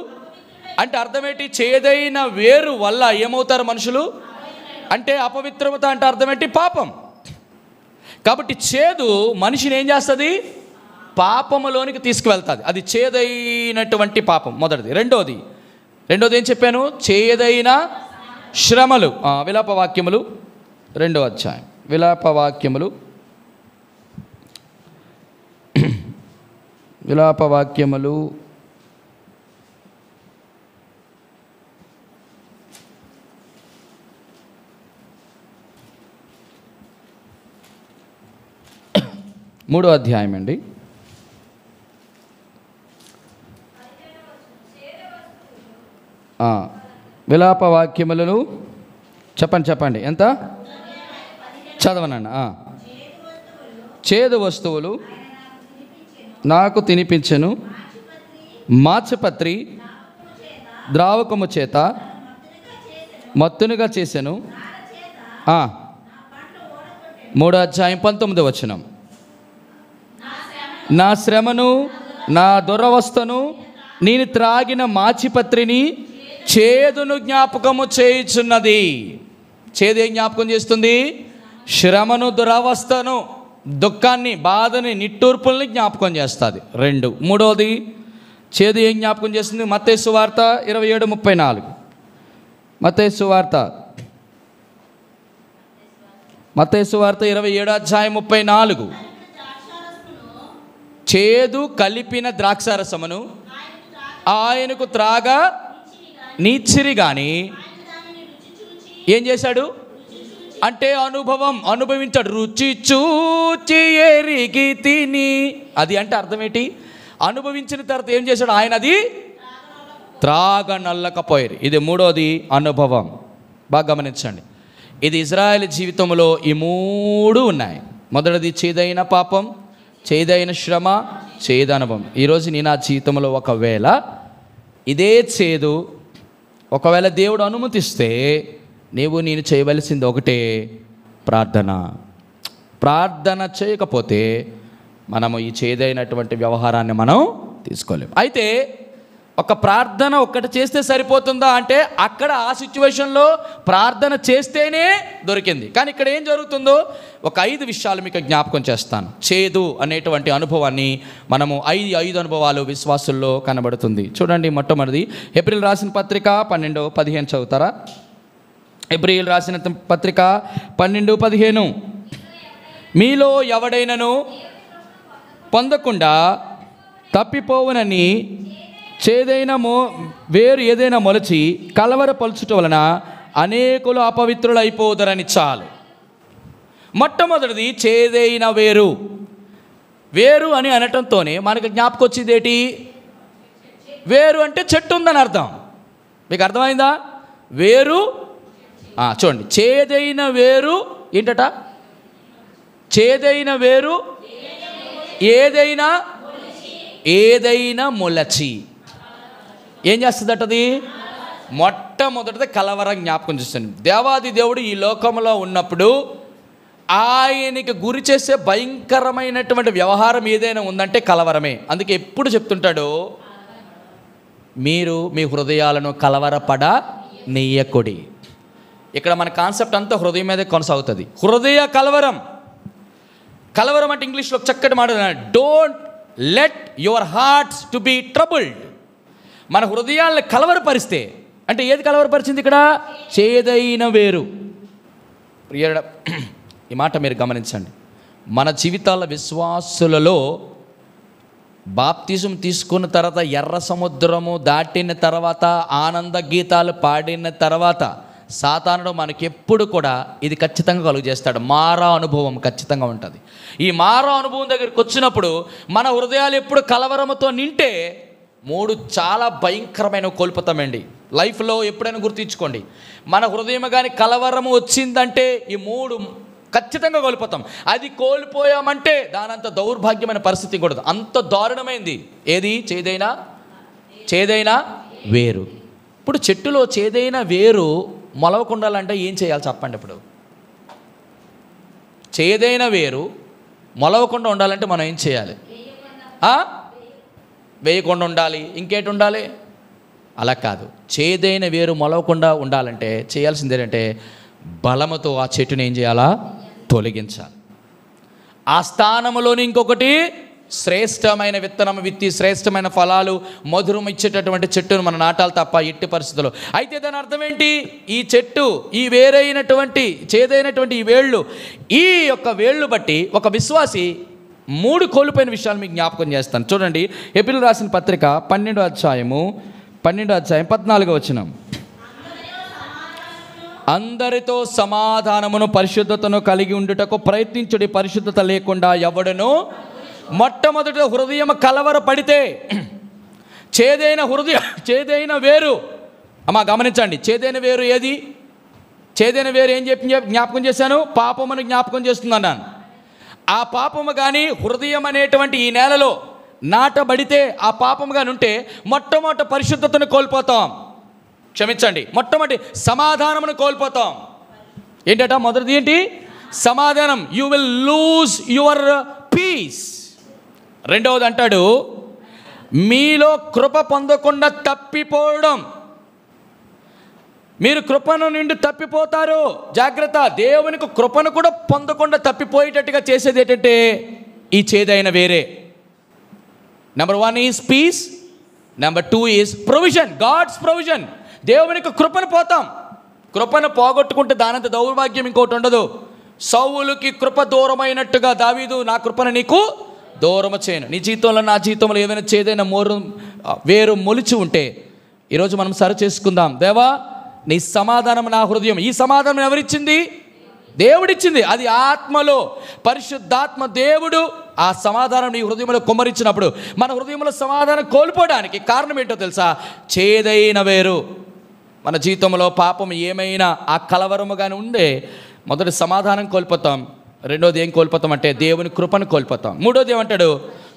అంటే అర్థమేంటి? చేదైన వేరు వల్ల ఏమవుతారు మనుషులు అంటే అపవిత్రత, అంటే అర్థమేంటి? పాపం. కాబట్టి చేదు మనిషిని ఏం చేస్తుంది? పాపములోనికి తీసుకువెళ్తుంది. అది చేదైనటువంటి పాపం మొదటిది. రెండోది ఏం చెప్పాను? చేదైన శ్రమలు. విలాపవాక్యములు 2వ అధ్యాయం. విలాపవాక్యములు 3వ అధ్యాయం అండి. విలాపవాక్యములను చెప్పండి. ఎంత చదవనండి. చేదు వస్తువులు నాకు తినిపించెను, మాచపత్రి ద్రావకము చేత మత్తునుగా చేసెను. 3వ అధ్యాయం 19వ వచనం. నా శ్రమను, నా దురవస్థను, నేను త్రాగిన మాచిపత్రిని చేదును జ్ఞాపకము చేయుచున్నది. చేదే జ్ఞాపకం చేస్తుంది? శ్రమను, దురవస్థను, దుఃఖాన్ని, బాధని, నిట్టూర్పుల్ని జ్ఞాపకం చేస్తుంది. 2. 3వది చేదు ఏం జ్ఞాపకం చేస్తుంది? మత్తయి సువార్త 27:34. మత్తయి సువార్త 27:34. చేదు కలిపిన ద్రాక్షారసమును ఆయనకు త్రాగా నీచిరి గాని ఏం చేశాడు అంటే అనుభవించాడు. రుచి చూచి ఎరిగి తిని, అది అంటే అర్థం ఏంటి? అనుభవించిన తర్వాత ఏం చేశాడు ఆయన? అది త్రాగనల్లకపోయారు. ఇది 3వది అనుభవం. బాగా గమనించండి, ఇది ఇజ్రాయేల్ జీవితంలో ఈ 3 ఉన్నాయి. మొదటిది చేదైన పాపం, చేదైన శ్రమ, చేదు అనుభవం. ఈరోజు నీ నా జీవితంలో ఒకవేళ ఇదే చేదు, ఒకవేళ దేవుడు అనుమతిస్తే నేను చేయవలసింది ఒకటే, ప్రార్థన చేయకపోతే మనము ఈ చేదైనటువంటి వ్యవహారాన్ని మనం తీసుకోలేము. అయితే ఒక ప్రార్థన ఒక్కటి చేస్తే సరిపోతుందా అంటే అక్కడ ఆ సిచ్యువేషన్లో ప్రార్థన చేస్తేనే దొరికింది. కానీ ఇక్కడ ఏం జరుగుతుందో ఒక 5 విషయాలు మీకు జ్ఞాపకం చేస్తాను. చేదు అనేటువంటి అనుభవాన్ని మనము 5 అనుభవాలు విశ్వాసుల్లో కనబడుతుంది. చూడండి, మొట్టమొదటిది హెబ్రీయులకు రాసిన పత్రిక 12:15 చదువుతారా? హెబ్రీయులకు రాసిన పత్రిక 12:15. మీలో ఎవడైనను పొందకుండా తప్పిపోవునని చేదైన వేరు ఏదైనా మొలచి కలవరపలుచుట వలన అనేకులు అపవిత్రులైపోదురని. చాలు. మొట్టమొదటిది చేదైన వేరు అని అనటంతోనే మనకు జ్ఞాపకం వచ్చింది ఏంటి? వేరు అంటే చెట్టు ఉందని అర్థం. మీకు అర్థమైందా? వేరు చూడండి, చేదైన వేరు ఏంటట? చేదైన వేరు ఏదైనా మొలచి ఏం చేస్తుందటది? మొట్టమొదటిది కలవరం జ్ఞాపకం చేస్తుంది. దేవాది దేవుడు ఈ లోకంలో ఉన్నప్పుడు ఆయనకి గురి చేసే భయంకరమైనటువంటి వ్యవహారం ఏదైనా ఉందంటే కలవరమే. అందుకే ఎప్పుడు చెప్తుంటాడు, మీరు మీ హృదయాలను కలవరపడ నెయ్యకొడి. ఇక్కడ మన కాన్సెప్ట్ అంతా హృదయం మీదే కొనసాగుతుంది. హృదయ కలవరం. కలవరం అంటే ఇంగ్లీష్లో చక్కటి మాట, don't let your hearts to be troubled. మన హృదయాలను కలవరపరిస్తే, అంటే ఏది కలవరపరిచింది ఇక్కడ? చేదైన వేరు. ఈ మాట మీరు గమనించండి. మన జీవితాల విశ్వాసులలో బాప్తిజం తీసుకున్న తర్వాత, ఎర్ర సముద్రము దాటిన తర్వాత, ఆనంద గీతాలు పాడిన తర్వాత సాతానుడు మనకెప్పుడు కూడా ఇది ఖచ్చితంగా కలుగు చేస్తాడు. మారా అనుభవం ఖచ్చితంగా ఉంటుంది. ఈ మారా అనుభవం దగ్గరికి వచ్చినప్పుడు మన హృదయాలు ఎప్పుడు కలవరముతో నింటే 3 చాలా భయంకరమైన కోల్పోతామండి. లైఫ్లో ఎప్పుడైనా గుర్తించుకోండి, మన హృదయం కానీ కలవరము వచ్చిందంటే ఈ 3 ఖచ్చితంగా కోల్పోతాం. అది కోల్పోయామంటే దానంత దౌర్భాగ్యమైన పరిస్థితి కూడా, అంత దారుణమైంది. ఏది? చేదైన వేరు. ఇప్పుడు చెట్టులో చేదైన వేరు మొలవకుండాలంటే ఏం చేయాలి చెప్పండి? ఇప్పుడు చేదైన వేరు మొలవకుండా ఉండాలంటే మనం ఏం చేయాలి? వేయకుండా ఉండాలి. ఇంకేటి ఉండాలి? అలా కాదు. చేదైన వేరు మొలవకుండా ఉండాలంటే చేయాల్సింది ఏంటంటే బలముతో ఆ చెట్టుని ఏం చేయాలా? తొలగించాలి. ఆ స్థానంలోని ఇంకొకటి శ్రేష్టమైన విత్తనం విత్తి శ్రేష్టమైన ఫలాలు మధురం ఇచ్చేటటువంటి చెట్టును మనం నాటాలి తప్ప ఎట్టి పరిస్థితుల్లో. అయితే దాని అర్థం ఏంటి? ఈ చెట్టు, ఈ వేరైనటువంటి చేదైనటువంటి ఈ వేళ్ళు, ఈ యొక్క వేళ్ళు బట్టి ఒక విశ్వాసి 3 కోల్పోయిన విషయాలు మీకు జ్ఞాపకం చేస్తాను. చూడండి, హెబ్రీయులకు రాసిన పత్రిక 12వ అధ్యాయం 14వ వచనం. అందరితో సమాధానమును పరిశుద్ధతను కలిగి ఉండుటకు ప్రయత్నించుడి, పరిశుద్ధత లేకుండా ఎవడును. మొట్టమొదటి హృదయం కలవర పడితే, చేదైన వేరు. అమ్మా గమనించండి, చేదైన వేరు ఏది? చేదైన వేరు ఏం జ్ఞాపకం చేశాను? పాపమును జ్ఞాపకం చేస్తున్నాను. ఆ పాపము కానీ హృదయం అనేటువంటి ఈ నేలలో నాటబడితే, ఆ పాపము కానీ ఉంటే మొట్టమొదటి పరిశుద్ధతను కోల్పోతాం. క్షమించండి, మొట్టమొదటి సమాధానమును కోల్పోతాం. ఏంటట? మొదటిది ఏంటి? సమాధానం. You will lose your peace. రెండవది అంటాడు, మీలో కృప పొందకుండా తప్పిపోవడం. మీరు కృపను నుండి తప్పిపోతారు, జాగ్రత్త. దేవునికి కృపను కూడా పొందకుండా తప్పిపోయేటట్టుగా చేసేది ఏంటంటే ఈ చేదైన వేరే. Number 1 is peace, number 2 is provision, God's provision. దేవునికి కృపను పోతాం. కృపను పోగొట్టుకుంటే దానంత దౌర్భాగ్యం ఇంకోటి ఉండదు. సౌలుకి కృప దూరమైనట్టుగా దావీదు, నా కృపను నీకు దూరం చేయను. నీ జీవితంలో, నా జీవితంలో ఏదైనా చేదైన వేరు మొలిచి ఉంటే ఈరోజు మనం సరి చేసుకుందాం. దేవా, నీ సమాధానం నా హృదయం. ఈ సమాధానం ఎవరిచ్చింది? దేవుడిచ్చింది. అది ఆత్మలో పరిశుద్ధాత్మ దేవుడు ఆ సమాధానం నీ హృదయంలో కుమ్మరించినప్పుడు మన హృదయంలో సమాధానం కోల్పోవడానికి కారణం ఏంటో తెలుసా? చేదైన వేరు. మన జీవితంలో పాపం ఏమైనా ఆ కలవరముగానే ఉండే మొదటి సమాధానం కోల్పోతాం. రెండోది ఏం కోల్పోతాం అంటే దేవుని కృపను కోల్పోతాం. మూడోది ఏమంటాడు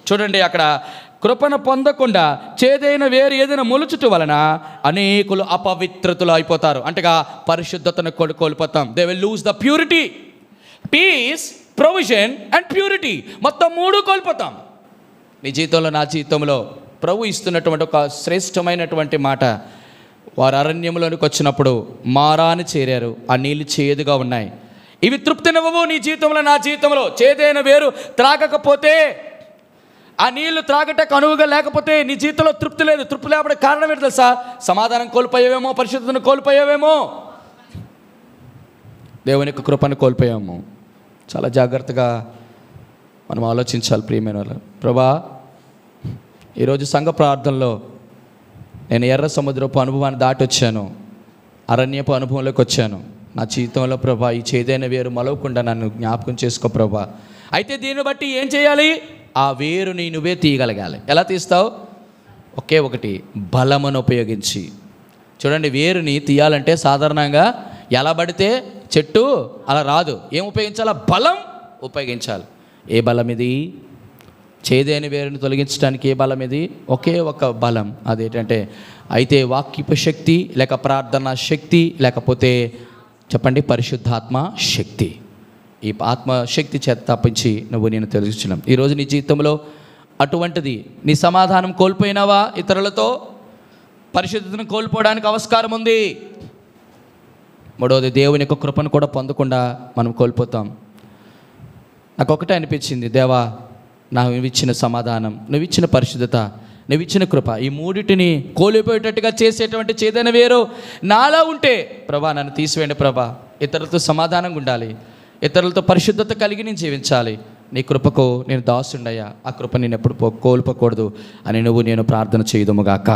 చూడండి, అక్కడ కృపను పొందకుండా చేదైన వేరు ఏదైనా మొలుచుట వలన అనేకులు అపవిత్రతలు అయిపోతారు. అంటేగా పరిశుద్ధతను కోల్పోతాం. They will lose the purity, peace, provision and purity. మొత్తం 3 కోల్పోతాం. నీ జీవితంలో, నా జీవితంలో ప్రభు ఇస్తున్నటువంటి ఒక శ్రేష్టమైనటువంటి మాట. వారు అరణ్యంలోనికి వచ్చినప్పుడు మారాని చేరారు. ఆ నీళ్ళు చేదుగా ఉన్నాయి. ఇవి తృప్తినివ్వవు. నీ జీవితంలో, నా జీవితంలో చేదైన వేరు త్రాగకపోతే, ఆ నీళ్లు త్రాగటకు అనువుగా లేకపోతే నీ జీవితంలో తృప్తి లేదు. తృప్తి లేకపోతే కారణం ఏంటి తెలుసా? సమాధానం కోల్పోయావేమో, పరిశుద్ధతను కోల్పోయావేమో, దేవుని యొక్క కృపను కోల్పోయాము. చాలా జాగ్రత్తగా మనం ఆలోచించాలి ప్రియమైన వాళ్ళు. ప్రభా, ఈరోజు సంఘ ప్రార్థనలో నేను ఎర్ర సముద్రపు అనుభవాన్ని దాటి వచ్చాను, అరణ్యపు అనుభవంలోకి వచ్చాను. నా జీవితంలో ప్రభా ఈ చేదైన వేరు మొలవకుండా నన్ను జ్ఞాపకం చేసుకో ప్రభా. అయితే దీన్ని బట్టి ఏం చేయాలి? ఆ వేరుని నువ్వే తీయగలగాలి. ఎలా తీస్తావు? ఒకే ఒకటి, బలమును ఉపయోగించి. చూడండి, వేరుని తీయాలంటే సాధారణంగా ఎలా పడితే చెట్టు అలా రాదు. ఏం ఉపయోగించాలా? బలం ఉపయోగించాలి. ఏ బలం ఇది? చేదైన వేరుని తొలగించడానికి ఏ బలం ఇది? ఒకే ఒక బలం. అదేంటంటే అయితే వాక్యపు శక్తి, లేక ప్రార్థన శక్తి, లేకపోతే చెప్పండి పరిశుద్ధాత్మ శక్తి. ఈ ఆత్మశక్తి చేత తప్పించి నువ్వు నేను తెలుసుకున్నాం. ఈరోజు నీ జీవితంలో అటువంటిది నీ సమాధానం కోల్పోయినావా? ఇతరులతో పరిశుద్ధతను కోల్పోవడానికి ఆస్కారం ఉంది. మూడవది, దేవుని యొక్క కృపను కూడా పొందకుండా మనం కోల్పోతాం. నాకు ఒకటే అనిపించింది, దేవా నువ్వు ఇచ్చిన సమాధానం, నువ్వు ఇచ్చిన పరిశుద్ధత, నువ్వు ఇచ్చిన కృప, ఈ మూడిటిని కోల్పోయేటట్టుగా చేసేటువంటి చేదైన వేరు నాలా ఉంటే ప్రభా నన్ను తీసివేయండి ప్రభా. ఇతరులతో సమాధానంగా ఉండాలి, ఇతరులతో పరిశుద్ధత కలిగి నేను జీవించాలి. నీ కృపకు నేను దాసుండయ్యా, ఆ కృప నేను ఎప్పుడు కోల్పోకూడదు అని నేను ప్రార్థన చేయదుముగాక.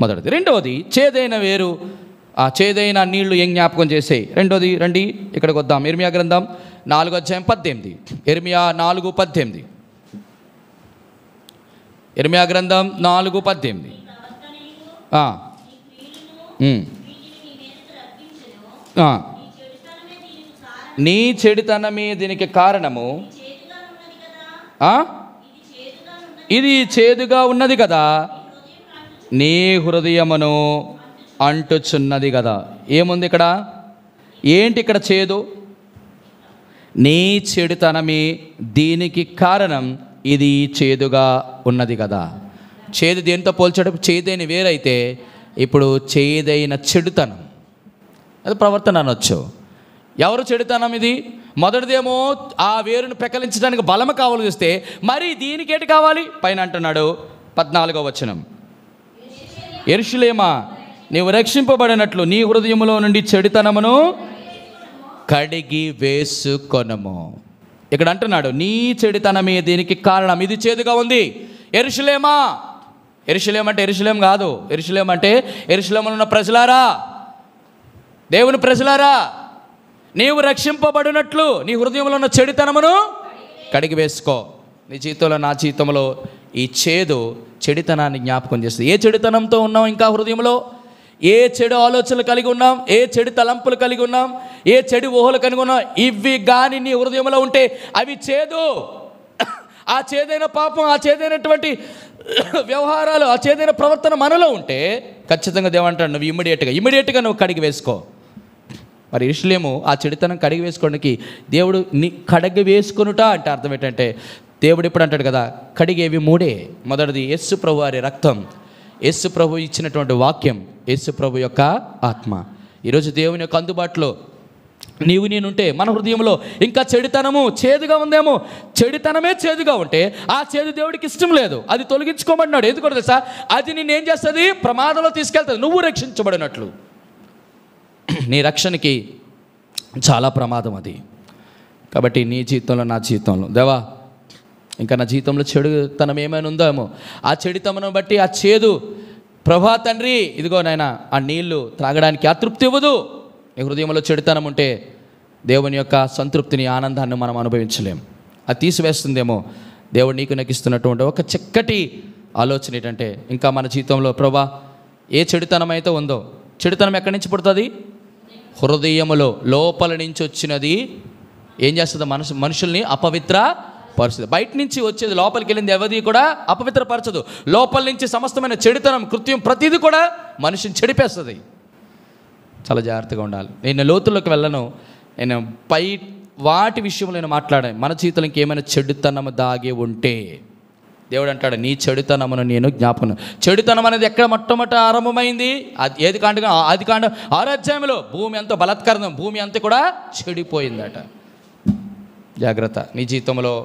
మొదటిది. రెండవది, చేదైన వేరు, ఆ చేదైన నీళ్లు ఏం జ్ఞాపకం చేసాయి. రెండోది, రండి ఇక్కడికి వద్దాం. ఇర్మియా గ్రంథం 4:18. ఇర్మియా 4:18. ఇర్మియా గ్రంథం 4:18. నీ చెడుతనమే దీనికి కారణము, ఇది చేదుగా ఉన్నది కదా, నీ హృదయమును అంటుచున్నది కదా. ఏముంది ఇక్కడ? ఏంటి ఇక్కడ చేదు? నీ చెడుతనమే దీనికి కారణం, ఇది చేదుగా ఉన్నది కదా. చేదు దేనితో పోల్చడం? చేదైన వేరైతే ఇప్పుడు చేదైన చెడుతనం, అది ప్రవర్తన అనొచ్చు. ఎవరు చెడుతనం ఇది? మొదటిదేమో ఆ వేరును పెకలించడానికి బలము కావాలి చూస్తే, మరి దీనికేటి కావాలి? పైన అంటున్నాడు 14వ వచనం, యెరూషలేమా నీవు రక్షింపబడినట్లు నీ హృదయములో నుండి చెడుతనమును కడిగి వేసుకొనము. ఇక్కడ అంటున్నాడు నీ చెడుతనమే దీనికి కారణం, ఇది చేదుగా ఉంది. యెరూషలేమా, యెరూషలేం అంటే యెరూషలేం కాదు, యెరూషలేం అంటే యెరూషలేములో ఉన్న ప్రజలారా, దేవుని ప్రజలారా, నీవు రక్షింపబడినట్లు నీ హృదయంలో ఉన్న చెడుతనమును కడిగి వేసుకో. నీ జీవితంలో, నా జీవితంలో ఈ చెడుతనాన్ని జ్ఞాపకం చేస్తుంది. ఏ చెడుతనంతో ఉన్నాం ఇంకా హృదయంలో? ఏ చెడు ఆలోచనలు కలిగి ఉన్నాం? ఏ చెడు తలంపులు కలిగి ఉన్నాం? ఏ చెడు ఊహలు కలిగి ఉన్నాం? ఇవి కానీ నీ హృదయంలో ఉంటే అవి చేదు. ఆ చేదైన పాపం, ఆ చేదైనటువంటి వ్యవహారాలు, ఆ చేదైన ప్రవర్తన మనలో ఉంటే ఖచ్చితంగా దేవంటాడు నువ్వు ఇమ్మీడియట్గా నువ్వు కడిగి వేసుకో. మరి యెరూషలేము ఆ చెడుతనం కడిగి వేసుకోవడానికి దేవుడు కడిగి వేసుకొనుట అంటే అర్థం ఏంటంటే, దేవుడు ఇప్పుడు అంటాడు కదా, కడిగేవి మూడే. మొదటిది యేసు ప్రభు వారి రక్తం, యేసు ప్రభు ఇచ్చినటువంటి వాక్యం, యేసు ప్రభు యొక్క ఆత్మ. ఈరోజు దేవుని యొక్క అందుబాటులో నీవు నేనుంటే మన హృదయంలో ఇంకా చెడుతనము చేదుగా ఉందేమో, చెడుతనమే చేదుగా ఉంటే ఆ చేదు దేవుడికి ఇష్టం లేదు, అది తొలగించుకోమన్నాడు. ఎందుకంటే తెలుసా, అది నేనేం చేస్తుంది? ప్రమాదంలో తీసుకెళ్తుంది. నువ్వు రక్షించబడినట్లు నీ రక్షణకి చాలా ప్రమాదం అది. కాబట్టి నీ జీవితంలో, నా జీవితంలో, దేవా ఇంకా నా జీవితంలో చెడుతనం ఏమైనా ఉందేమో, ఆ చెడుతనం బట్టి ఆ చేదు, ప్రభా తండ్రి ఇదిగో నాయనా ఆ నీళ్లు త్రాగడానికి ఆ తృప్తి ఇవ్వదు. నీ హృదయంలో చెడుతనం ఉంటే దేవుని యొక్క సంతృప్తిని, ఆనందాన్ని మనం అనుభవించలేం. అది తీసివేస్తుందేమో. దేవుడు నీకు నెక్కిస్తున్నటువంటి ఒక చక్కటి ఆలోచన ఏంటంటే, ఇంకా మన జీవితంలో ప్రభా ఏ చెడుతనం అయితే ఉందో, చెడుతనం ఎక్కడి నుంచి పుడుతుంది? హృదయములో లోపల నుంచి వచ్చినది ఏం చేస్తుంది? మనుషుల్ని అపవిత్ర పరుస్తుంది. బయట నుంచి వచ్చేది లోపలికి వెళ్ళింది ఎవరిది కూడా అపవిత్రపరచదు. లోపల నుంచి సమస్తమైన చెడుతనం, కృత్యం ప్రతిదీ కూడా మనిషిని చెడిపేస్తుంది. చాలా జాగ్రత్తగా ఉండాలి. నేను లోతుల్లోకి వెళ్ళను, నేను పై వాటి విషయంలో నేను మాట్లాడాను. మన జీవితంలో ఇంకేమైనా చెడుతనము దాగి ఉంటే దేవుడు అంటాడు నీ చెడుతనమును నేను జ్ఞాపకం. చెడుతనం అనేది ఎక్కడ మొట్టమొదట ఆరంభమైంది? ఏది కాండగా? ఆది కాండం 6వ అధ్యాయంలో భూమి అంతా బలాత్కారం, భూమి అంతా కూడా చెడిపోయిందట. జాగ్రత్త. నీ జీవితంలో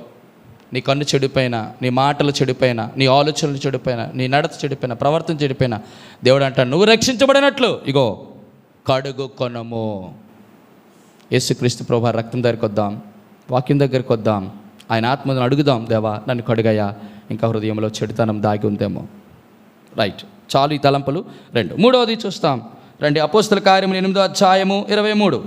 నీ కన్ను చెడిపోయినా, నీ మాటలు చెడిపోయినా, నీ ఆలోచనలు చెడిపోయినా, నీ నడత చెడిపోయినా, ప్రవర్తన చెడిపోయినా దేవుడు అంటాడు నువ్వు రక్షించబడినట్లు ఇగో కడుగు కొనము. యేసుక్రీస్తు ప్రభువు రక్తం దగ్గరికి వద్దాం, వాక్యం దగ్గరికి వద్దాం, ఆయన ఆత్మను అడుగుదాం, దేవా నన్ను కడుగయ్యా, ఇంకా హృదయంలో చెడుతనం దాగి ఉందేమో. రైట్, చాలు ఈ తలంపులు. మూడవది చూస్తాం రండి. అపోస్తల కార్యములు 8వ అధ్యాయము 23.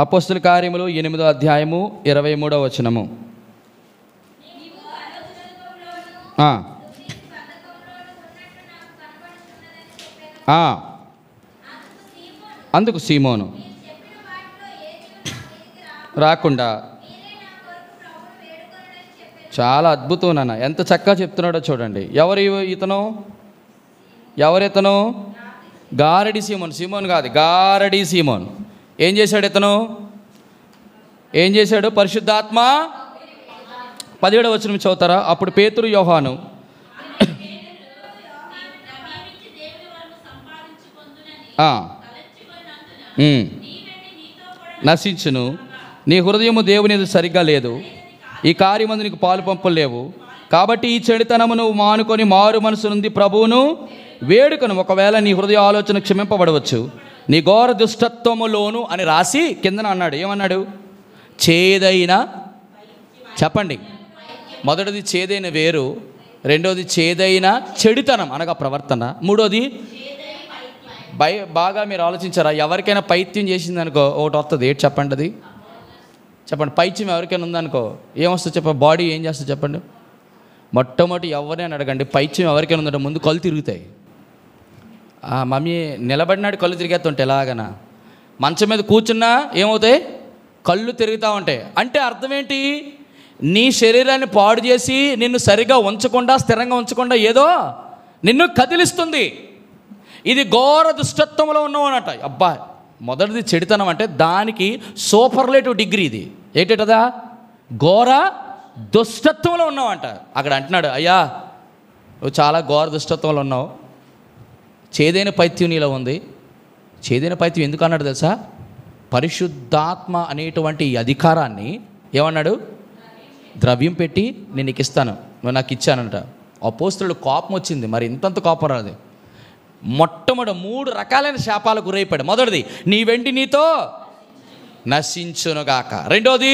అపోస్తల కార్యములు 8వ అధ్యాయము 23వ వచనము. అందుకు సీమోను రాకుండా, చాలా అద్భుతం నాన్న, ఎంత చక్కగా చెప్తున్నాడో చూడండి. ఎవరితను? గారడి సీమోన్. సీమోన్ కాదు, గారడి సీమోన్. ఏం చేశాడు ఇతను? పరిశుద్ధాత్మ 17వ వచనం చదువుతారా? అప్పుడు పేతురు యోహాను నశించును. నీ హృదయము దేవుని ఎదుట సరిగ్గా లేదు, ఈ కార్యమందు నీకు పాలు పంపులు లేవు. కాబట్టి ఈ చెడుతనమును మానుకొని మారు మనసు నుండి ప్రభువును వేడుకను. ఒకవేళ నీ హృదయ ఆలోచన క్షమింపబడవచ్చు నీ ఘోర దుష్టత్వములోను అని రాసి కిందన అన్నాడు. ఏమన్నాడు? చేదైన, చెప్పండి. మొదటిది చేదైన వేరు, రెండోది చేదైన చెడుతనం అనగా ప్రవర్తన, మూడోది బాగా మీరు ఆలోచించారా? ఎవరికైనా పైత్యం చేసింది అనుకో ఒకటి వస్తుంది. ఏంటి చెప్పండి? అది చెప్పండి. పైత్యం ఎవరికైనా ఉందనుకో ఏమొస్తుంది చెప్పండి? బాడీ ఏం చేస్తుంది చెప్పండి? మొట్టమొదటి ఎవరినైనా అడగండి, పైత్యం ఎవరికైనా ఉందంటే ముందు కళ్ళు తిరుగుతాయి. మమ్మీ నిలబడినాడు కళ్ళు తిరిగేస్తుంటే ఎలాగనా, మంచం మీద కూర్చున్నా ఏమవుతాయి? కళ్ళు తిరుగుతూ ఉంటాయి. అంటే అర్థం ఏంటి? నీ శరీరాన్ని పాడు చేసి నిన్ను సరిగా ఉంచకుండా, స్థిరంగా ఉంచకుండా ఏదో నిన్ను కదిలిస్తుంది. ఇది ఘోర దుష్టత్వంలో ఉన్నావన్నట. అబ్బా, మొదటిది చెడుతనం అంటే దానికి సూపర్లేటివ్ డిగ్రీ ఇది. ఏంటదా? ఘోర దుష్టత్వంలో ఉన్నావంట. అక్కడ అంటున్నాడు, అయ్యా నువ్వు చాలా ఘోర దుష్టత్వంలో ఉన్నావు, చేదైన పైత్యం నీలో ఉంది. చేదైన పైత్యం ఎందుకు అన్నాడు తెలుసా? పరిశుద్ధాత్మ అనేటువంటి ఈ అధికారాన్ని ఏమన్నాడు? ద్రవ్యం పెట్టి నేను నీకు ఇస్తాను, నువ్వు నాకు ఇచ్చానంట. అపోస్తలుడు కోపం వచ్చింది. మరి ఇంతంత కోపం రాదు. మొట్టమొదటి 3 రకాలైన శాపాలకు గురైపోయాడు. మొదటిది నీ వెండి నీతో నశించునుగాక. రెండోది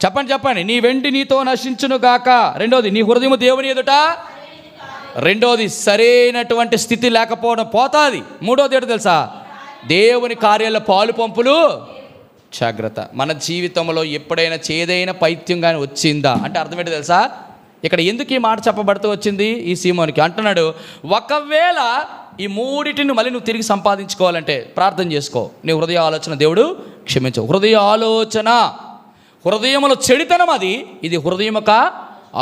చెప్పండి, నీ వెండి నీతో నశించునుగాక. రెండోది నీ హృదయము దేవుని ఎదుట. రెండోది సరైనటువంటి స్థితి లేకపోవడం పోతాది. మూడోది ఏంటో తెలుసా? దేవుని కార్యాల్లో పాలు పంపులు. జాగ్రత్త. మన జీవితంలో ఎప్పుడైనా చేదైన పైత్యం కానీ వచ్చిందా అంటే అర్థం ఏంటో తెలుసా? ఇక్కడ ఎందుకు ఈ మాట చెప్పబడుతూ వచ్చింది? ఈ సీమోనికి అంటున్నాడు, ఒకవేళ ఈ మూడిటిని మళ్ళీ నువ్వు తిరిగి సంపాదించుకోవాలంటే ప్రార్థన చేసుకో. నీ హృదయ ఆలోచన దేవుడు క్షమించు. హృదయ ఆలోచన, హృదయములో చెడుతనం అది. ఇది హృదయముక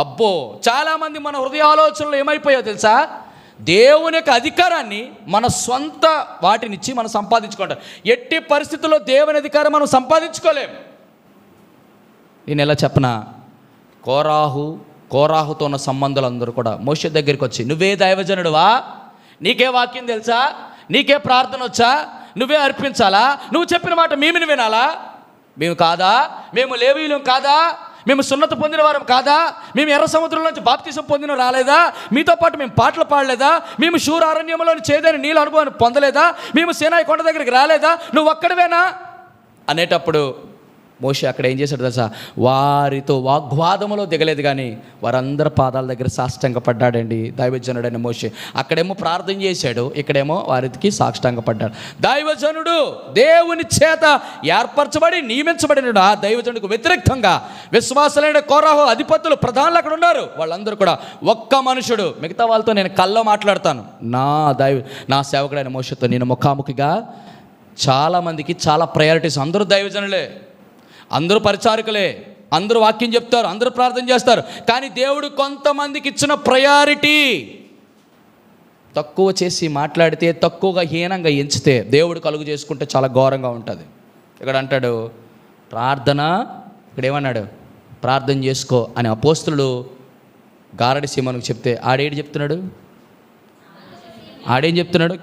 అబ్బో. చాలామంది మన హృదయ ఆలోచనలు ఏమైపోయాయో తెలుసా? దేవుని యొక్క అధికారాన్ని మన సొంత వాటినిచ్చి మనం సంపాదించుకుంటాం. ఎట్టి పరిస్థితుల్లో దేవుని అధికారం మనం సంపాదించుకోలేం. నేను ఎలా చెప్పనా? కోరాహుతో ఉన్న సంబంధాలందరూ కూడా మోషే దగ్గరికి వచ్చి, నువ్వే దైవజనుడువా? నీకే వాక్యం తెలుసా? నీకే ప్రార్థన వచ్చా? నువ్వే అర్పించాలా? నువ్వు చెప్పిన మాట మేమిని వినాలా? మేము కాదా? మేము లేవీయులం కాదా? మేము సున్నత పొందిన వారం కాదా? మేము ఎర్ర సముద్రం నుంచి బాప్తిసం పొందిన రాలేదా? మీతో పాటు మేము పాటలు పాడలేదా? మేము శూర అరణ్యంలోని చేదని నీళ్ళ అనుభవాన్ని పొందలేదా? మేము సీనాయి కొండ దగ్గరికి రాలేదా? నువ్వు ఒక్కడివేనా అనేటప్పుడు మోషే అక్కడ ఏం చేశాడు తెలుసా? వారితో వాగ్వాదములో దిగలేదు, కానీ వారందరి పాదాల దగ్గర సాష్టాంగపడ్డాడండి దైవజనుడైన మోషే. అక్కడేమో ప్రార్థన చేశాడు, ఇక్కడేమో వారికి సాష్టాంగపడ్డాడు. దైవజనుడు దేవుని చేత ఏర్పరచబడి నియమించబడినడు. ఆ దైవజనుడికి వ్యతిరేకంగా విశ్వాసులైన కోరాహు అధిపతులు, ప్రధానులు అక్కడ ఉన్నారు. వాళ్ళందరూ కూడా ఒక్క మనుషుడు. మిగతా వాళ్ళతో నేను కల్లో మాట్లాడతాను. నా సేవకుడైన మోషేతో నేను ముఖాముఖిగా. చాలామందికి చాలా ప్రయారిటీస్. అందరూ దైవజనులే, అందరూ పరిచారకులే, అందరూ వాక్యం చెప్తారు, అందరూ ప్రార్థన చేస్తారు. కానీ దేవుడు కొంతమందికి ఇచ్చిన ప్రయారిటీ తక్కువ చేసి మాట్లాడితే, తక్కువగా హీనంగా ఎంచితే దేవుడు కలుగు చేసుకుంటే చాలా ఘోరంగా ఉంటుంది. ఇక్కడ అంటాడు ప్రార్థన, ఇక్కడ ఏమన్నాడు? ప్రార్థన చేసుకో అని అపోస్తలుడు గారడి సీమోనుకు చెప్తే ఆడేం చెప్తున్నాడు?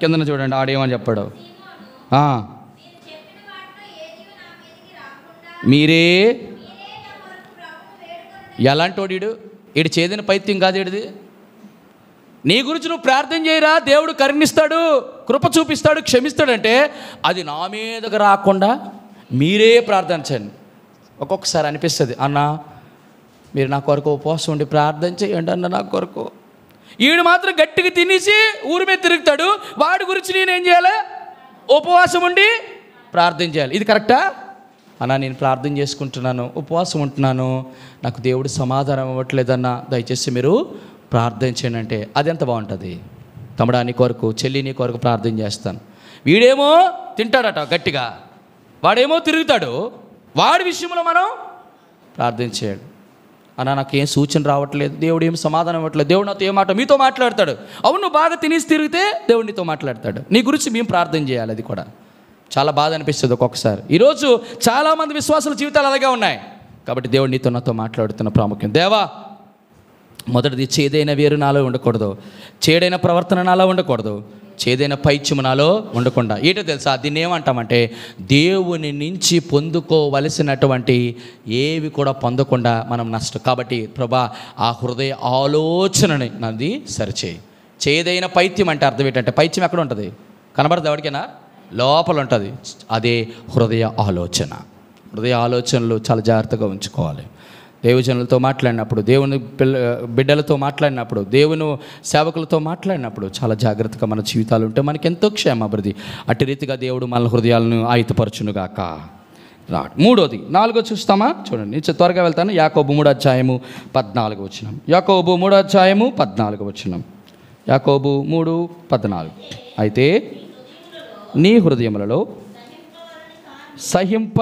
కిందన చూడండి, ఆడేమని చెప్పాడు? మీరే ఎలాంటి వాడు? ఈడు చేదిన పైత్యం కాదు ఈడిది. నీ గురించి నువ్వు ప్రార్థన చేయరా, దేవుడు కరుణిస్తాడు, కృప చూపిస్తాడు, క్షమిస్తాడంటే అది నా మీదకు రాకుండా మీరే ప్రార్థించండి. ఒక్కొక్కసారి అనిపిస్తుంది, అన్న మీరు నా కొరకు ఉపవాసం ఉండి ప్రార్థన చేయండి అన్న నా కొరకు. ఈడు మాత్రం గట్టిగా తినేసి ఊరి మీద తిరుగుతాడు. వాడి గురించి నేనేం చేయాలి? ఉపవాసం ఉండి ప్రార్థన చేయాలి. ఇది కరెక్టా? అన్న నేను ప్రార్థన చేసుకుంటున్నాను, ఉపవాసం ఉంటున్నాను, నాకు దేవుడు సమాధానం ఇవ్వట్లేదన్నా, దయచేసి మీరు ప్రార్థన చేయండి అంటే అది ఎంత బాగుంటుంది? తమ్ముడా నీ కొరకు, చెల్లి నీ కొరకు ప్రార్థన చేస్తాను. వీడేమో తింటాడట గట్టిగా, వాడేమో తిరుగుతాడు. వాడి విషయంలో మనం ప్రార్థన చేయాలి. అన్న నాకు ఏం సూచన రావట్లేదు, దేవుడు ఏం సమాధానం ఇవ్వట్లేదు, దేవుడు నాతో ఏ మాట మీతో మాట్లాడతాడు. అవును, నువ్వు బాగా తినేసి తిరిగితే దేవుడు నీతో మాట్లాడతాడు. నీ గురించి మేము ప్రార్థన చేయాలి. అది కూడా చాలా బాధ అనిపిస్తుంది ఒక్కొక్కసారి. ఈరోజు చాలామంది విశ్వాసుల జీవితాలు అలాగే ఉన్నాయి. కాబట్టి దేవుడు నీతో నాతో మాట్లాడుతున్న ప్రాముఖ్యం. దేవా, మొదటిది చేదైన వేరు నాలో ఉండకూడదు, చేడైన ప్రవర్తన నాలో ఉండకూడదు, చేదైన పైత్యము నాలో ఉండకుండా. ఏంటో తెలుసా, దీన్ని ఏమంటామంటే దేవుని నుంచి పొందుకోవలసినటువంటి ఏవి కూడా పొందకుండా మనం నష్టం. కాబట్టి ప్రభా ఆ హృదయ ఆలోచనని నాది సరిచేయి. చేదైన పైత్యం అంటే అర్థం ఏంటంటే, పైత్యం ఎక్కడ ఉంటుంది? కనబడదు ఎవరికైనా? లోపల ఉంటుంది. అదే హృదయ ఆలోచన. హృదయ ఆలోచనలు చాలా జాగ్రత్తగా ఉంచుకోవాలి. దేవజనులతో మాట్లాడినప్పుడు, దేవుని బిడ్డలతో మాట్లాడినప్పుడు, దేవుని సేవకులతో మాట్లాడినప్పుడు చాలా జాగ్రత్తగా మన జీవితాలు ఉంటే మనకి ఎంతో క్షేమాభివృద్ధి. అట్టి రీతిగా దేవుడు మన హృదయాలను ఆయుధపరచునుగాక. మూడోది, 4 చూస్తామా? చూడండి, నేను త్వరగా వెళ్తాను. యాకోబు 3:14. యాకోబు 3:14. యాకోబు 3:14. అయితే నీ హృదయములలో సహింప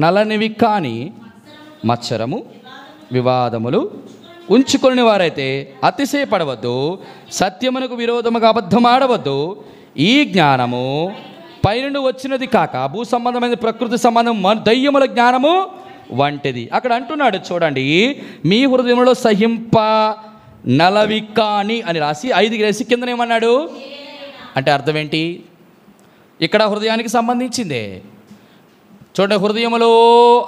నలనివి కాని మత్సరము, వివాదములు ఉంచుకొని వారైతే అతిశయపడవద్దు, సత్యమునకు విరోధముగా అబద్ధమాడవద్దు. ఈ జ్ఞానము పైనుండి వచ్చినది కాక భూ సంబంధమైన ప్రకృతి సంబంధం దయ్యముల జ్ఞానము వంటిది. అక్కడ అంటున్నాడు చూడండి, మీ హృదయంలో సహింప నలవి కాని అని రాసి 5 వేసి కిందనేమన్నాడు అంటే అర్థం ఏంటి? ఇక్కడ హృదయానికి సంబంధించిందే. చూడండి, హృదయములో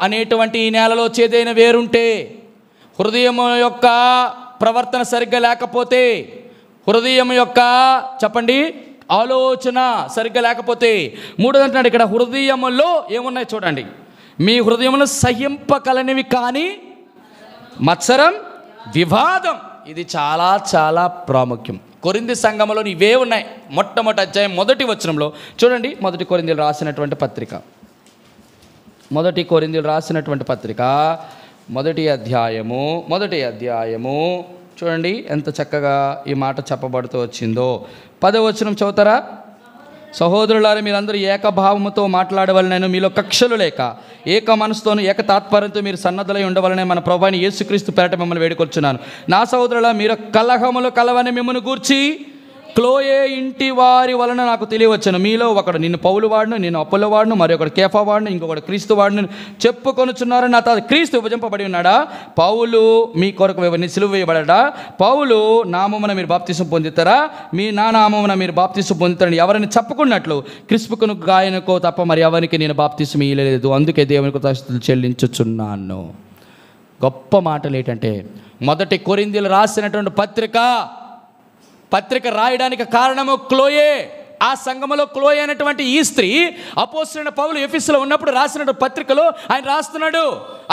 అనేటువంటి నేలలో చేదైన వేరుంటే, హృదయం యొక్క ప్రవర్తన సరిగ్గా లేకపోతే, హృదయం యొక్క చెప్పండి ఆలోచన సరిగ్గా లేకపోతే, మూడోది అంటున్నాడు ఇక్కడ హృదయములో ఏమున్నాయి చూడండి, మీ హృదయములో సహింపకలనివి కానీ మత్సరం, వివాదం. ఇది చాలా చాలా ప్రాముఖ్యం. కొరింథీ సంఘములో ఇవే ఉన్నాయి. మొట్టమొదటి అధ్యాయం 1వ వచనంలో చూడండి, 1 కొరింథీయులు రాసినటువంటి పత్రిక, 1 కొరింథీయులు రాసినటువంటి పత్రిక 1వ అధ్యాయము చూడండి ఎంత చక్కగా ఈ మాట చెప్పబడుతూ వచ్చిందో. 10వ వచనం చదువుతారా? సహోదరులారా, మీరందరూ ఏకభావముతో మాట్లాడవలనను, మీలో కక్షలు లేక ఏక మనసుతోను ఏక తాత్పర్యంతో మీరు సన్నద్ధులై ఉండవలనే మన ప్రభువైన యేసుక్రీస్తు పేరట మిమ్మల్ని వేడుకొచ్చున్నాను. నా సహోదరులారా, మీరు కలహములు కలవని మిమ్మల్ని గూర్చి క్లోయే ఇంటి వారి వలన నాకు తెలియవచ్చును. మీలో ఒకడు నిన్ను పౌలు వాడును, నేను అపోలో వాడును, మరి ఒకడు కేఫా వాడును, ఇంకొకడు క్రీస్తు వాడును చెప్పుకొనుచున్నారని నా తాత క్రీస్తు విభజింపబడి ఉన్నాడా? పౌలు మీ కొరకు సిలువ వేయబడ్డా? పౌలు నామమున మీరు బాప్తిసం పొందుతారా? నా నామమున మీరు బాప్తిసం పొందుతారని ఎవరిని చెప్పుకున్నట్లు క్రిస్పుకును గాయనకో తప్ప మరి ఎవరికి నేను బాప్తిసం ఇయ్యలేదు. అందుకే దేవునికి కృతజ్ఞతలు చెల్లించుచున్నాను. గొప్ప మాటలు ఏంటంటే, 1 కొరింథీయులు రాసినటువంటి పత్రిక రాయడానికి కారణము క్లోయే. ఆ సంఘములో క్లోయే అనేటువంటి ఈ స్త్రీ అపోస్తలుడైన పౌలు ఎఫెసులో ఉన్నప్పుడు రాసిన పత్రికలో ఆయన రాస్తున్నాడు,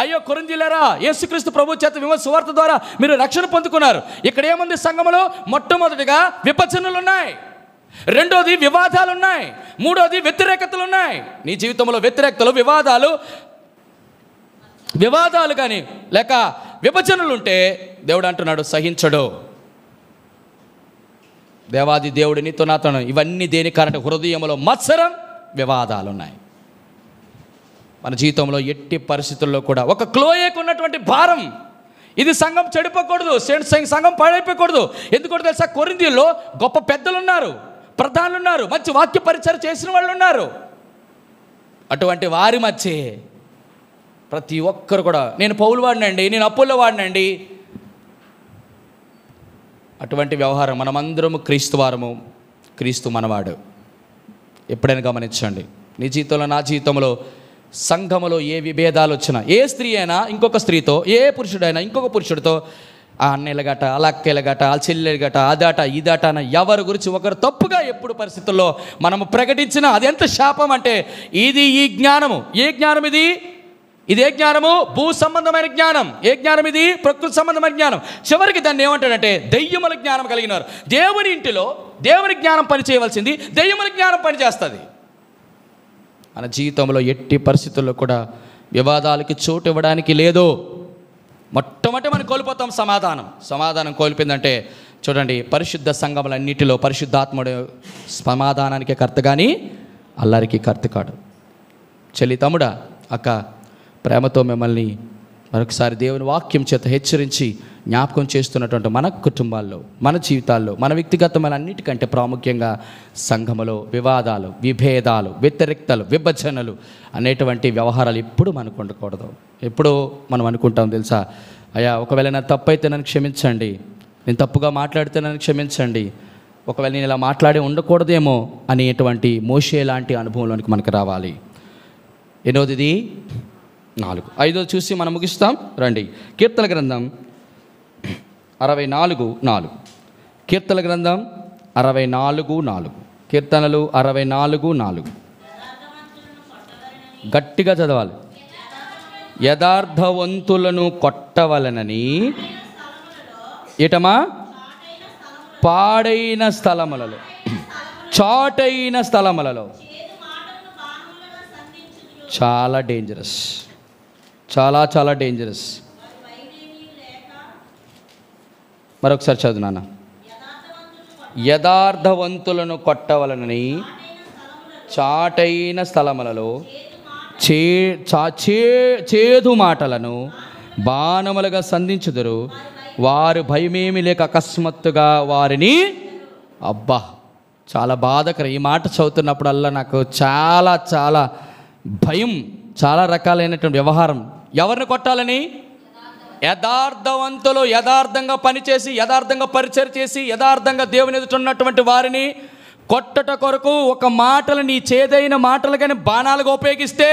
అయ్యో కొరింథీయులారా, యేసుక్రీస్తు ప్రభు చేత సువార్త ద్వారా మీరు రక్షణ పొందుకున్నారు. ఇక్కడ ఏముంది సంఘములో? మొట్టమొదటిగా విభజనలు ఉన్నాయి, రెండోది వివాదాలు ఉన్నాయి, మూడోది వ్యతిరేకతలు ఉన్నాయి. నీ జీవితంలో వ్యతిరేకతలు, వివాదాలు కానీ లేక విభజనలు ఉంటే దేవుడు అంటున్నాడు సహించడు. దేవాది దేవుడు నీతో నాతో ఇవన్నీ దేని కారణం? హృదయంలో మత్సరం, వివాదాలు ఉన్నాయి. మన జీవితంలో ఎట్టి పరిస్థితుల్లో కూడా ఒక క్లోయేకు ఉన్నటువంటి భారం, ఇది సంఘం చెడిపోకూడదు, సంఘం పాడైపోకూడదు. ఎందుకంటే తెలుసా, కొరింథీయుల్లో గొప్ప పెద్దలు ఉన్నారు, ప్రధానులు ఉన్నారు, మంచి వాక్య పరిచయం చేసిన వాళ్ళు ఉన్నారు. అటువంటి వారి మధ్య ప్రతి ఒక్కరు కూడా నేను పౌలు వాడినండి, నేను అపోలో వాడినండి, అటువంటి వ్యవహారం. మనమందరము క్రీస్తు వారము, క్రీస్తు మనవాడు. ఎప్పుడైనా గమనించండి, నీ జీవితంలో నా జీవితంలో సంఘములో ఏ విభేదాలు వచ్చినా, ఏ స్త్రీ అయినా ఇంకొక స్త్రీతో, ఏ పురుషుడైనా ఇంకొక పురుషుడితో, ఆ అన్నెలగట, ఆ అక్కెలగట, ఆ చెల్లెలగట, అదాట ఇదాట అన్న ఎవరి గురించి ఒకరు తప్పుగా ఎప్పుడు పరిస్థితుల్లో మనము ప్రకటించినా అది ఎంత శాపం అంటే, ఇది ఈ జ్ఞానము. ఏ జ్ఞానం ఇది? ఇదే జ్ఞానము భూ సంబంధమైన జ్ఞానం. ఏ జ్ఞానం ఇది? ప్రకృతి సంబంధమైన జ్ఞానం. చివరికి దాన్ని ఏమంటాడంటే దెయ్యముల జ్ఞానం కలిగినారు. దేవుని ఇంటిలో దేవుని జ్ఞానం పనిచేయవలసింది దెయ్యముల జ్ఞానం పనిచేస్తుంది. మన జీవితంలో ఎట్టి పరిస్థితుల్లో కూడా వివాదాలకి చోటు ఇవ్వడానికి లేదు. మొట్టమొదటి మనం కోల్పోతాం సమాధానం కోల్పోయిందంటే చూడండి, పరిశుద్ధ సంఘములన్నిటిలో పరిశుద్ధాత్ముడు సమాధానానికి కర్త కానీ అల్లరికి కర్త కాడు. చెల్లి, తమ్ముడా, అక్క, ప్రేమతో మిమ్మల్ని మరొకసారి దేవుని వాక్యం చేత హెచ్చరించి జ్ఞాపకం చేస్తున్నటువంటి మన కుటుంబాల్లో, మన జీవితాల్లో, మన వ్యక్తిగతమైన అన్నిటికంటే ప్రాముఖ్యంగా సంఘములో వివాదాలు, విభేదాలు, వ్యతిరేకతలు, విభజనలు అనేటువంటి వ్యవహారాలు ఎప్పుడు మనకు ఉండకూడదు. ఎప్పుడో మనం అనుకుంటాం తెలుసా, అయ్యా ఒకవేళ నా తప్పు అయితే నన్ను క్షమించండి, నేను తప్పుగా మాట్లాడితే నన్ను క్షమించండి, ఒకవేళ నేను ఇలా మాట్లాడి ఉండకూడదేమో అనేటువంటి మోషే లాంటి అనుభవంలోనికి మనకు రావాలి. ఎన్నోది 4. 5 చూసి మనం ముగిస్తాం. రండి, కీర్తన గ్రంథం 64:4. కీర్తన గ్రంథం 64:4. కీర్తనలు 64:4. గట్టిగా చదవాలి. యథార్థవంతులను కొట్టవలనని ఏటమా పాడైన స్థలములలో, చాటైన స్థలములలో. చాలా డేంజరస్, చాలా చాలా డేంజరస్. మరొకసారి చదువు నాన్న. యథార్థవంతులను కొట్టవలనని చాటైన స్థలములలో చేదు మాటలను బాణములుగా సంధించుదురు. వారు భయమేమి లేక అకస్మాత్తుగా వారిని. అబ్బా, చాలా బాధకరం. ఈ మాట చదువుతున్నప్పుడల్లా నాకు చాలా చాలా భయం. చాలా రకాలైనటువంటి వ్యవహారం. ఎవరిని కొట్టాలని? యథార్థవంతులు, యథార్థంగా పనిచేసి, యథార్థంగా పరిచయం చేసి, యథార్థంగా దేవుని ఎదుట ఉన్నటువంటి వారిని కొట్టట కొరకు ఒక మాటలు, నీ చేదైన మాటలు కానీ బాణాలుగా ఉపయోగిస్తే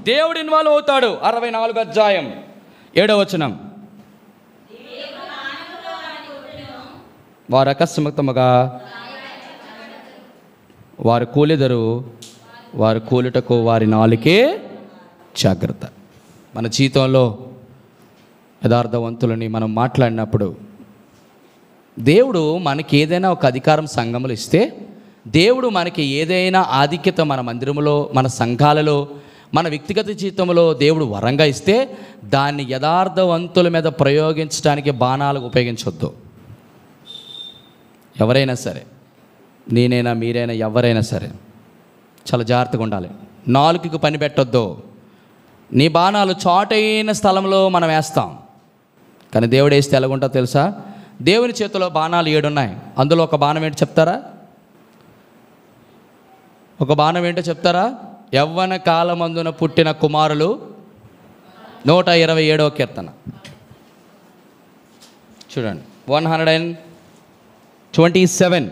దేవుడు ఇన్వాల్వ్ అవుతాడు. 64 అధ్యాయం 7వ వచనం. వారు అకస్మాత్తుగా వారు కూలెదరు, వారు కూలుటకు వారి నాలుకే జాగ్రత్త. మన జీవితంలో యథార్థవంతులని మనం మాట్లాడినప్పుడు దేవుడు మనకి ఏదైనా ఒక అధికారం సంఘములు ఇస్తే, దేవుడు మనకి ఏదైనా ఆధిక్యత మన మందిరములో, మన సంఘాలలో, మన వ్యక్తిగత జీవితంలో దేవుడు వరంగా ఇస్తే దాన్ని యథార్థవంతుల మీద ప్రయోగించడానికి బాణాలకు ఉపయోగించవద్దు. ఎవరైనా సరే, నేనైనా మీరైనా ఎవరైనా సరే చాలా జాగ్రత్తగా ఉండాలి. నాలుకకు పని పెట్టొద్దు. నీ బాణాలు చాటైన స్థలంలో మనం వేస్తాం, కానీ దేవుడు వేస్తే ఎలాగుంటుందో తెలుసా? దేవుని చేతిలో బాణాలు 7 ఉన్నాయి. అందులో ఒక బాణం ఏంటో చెప్తారా? ఒక బాణం ఏంటో చెప్తారా? యవ్వన కాలమందున పుట్టిన కుమారులు. 127వ కీర్తన చూడండి, 127,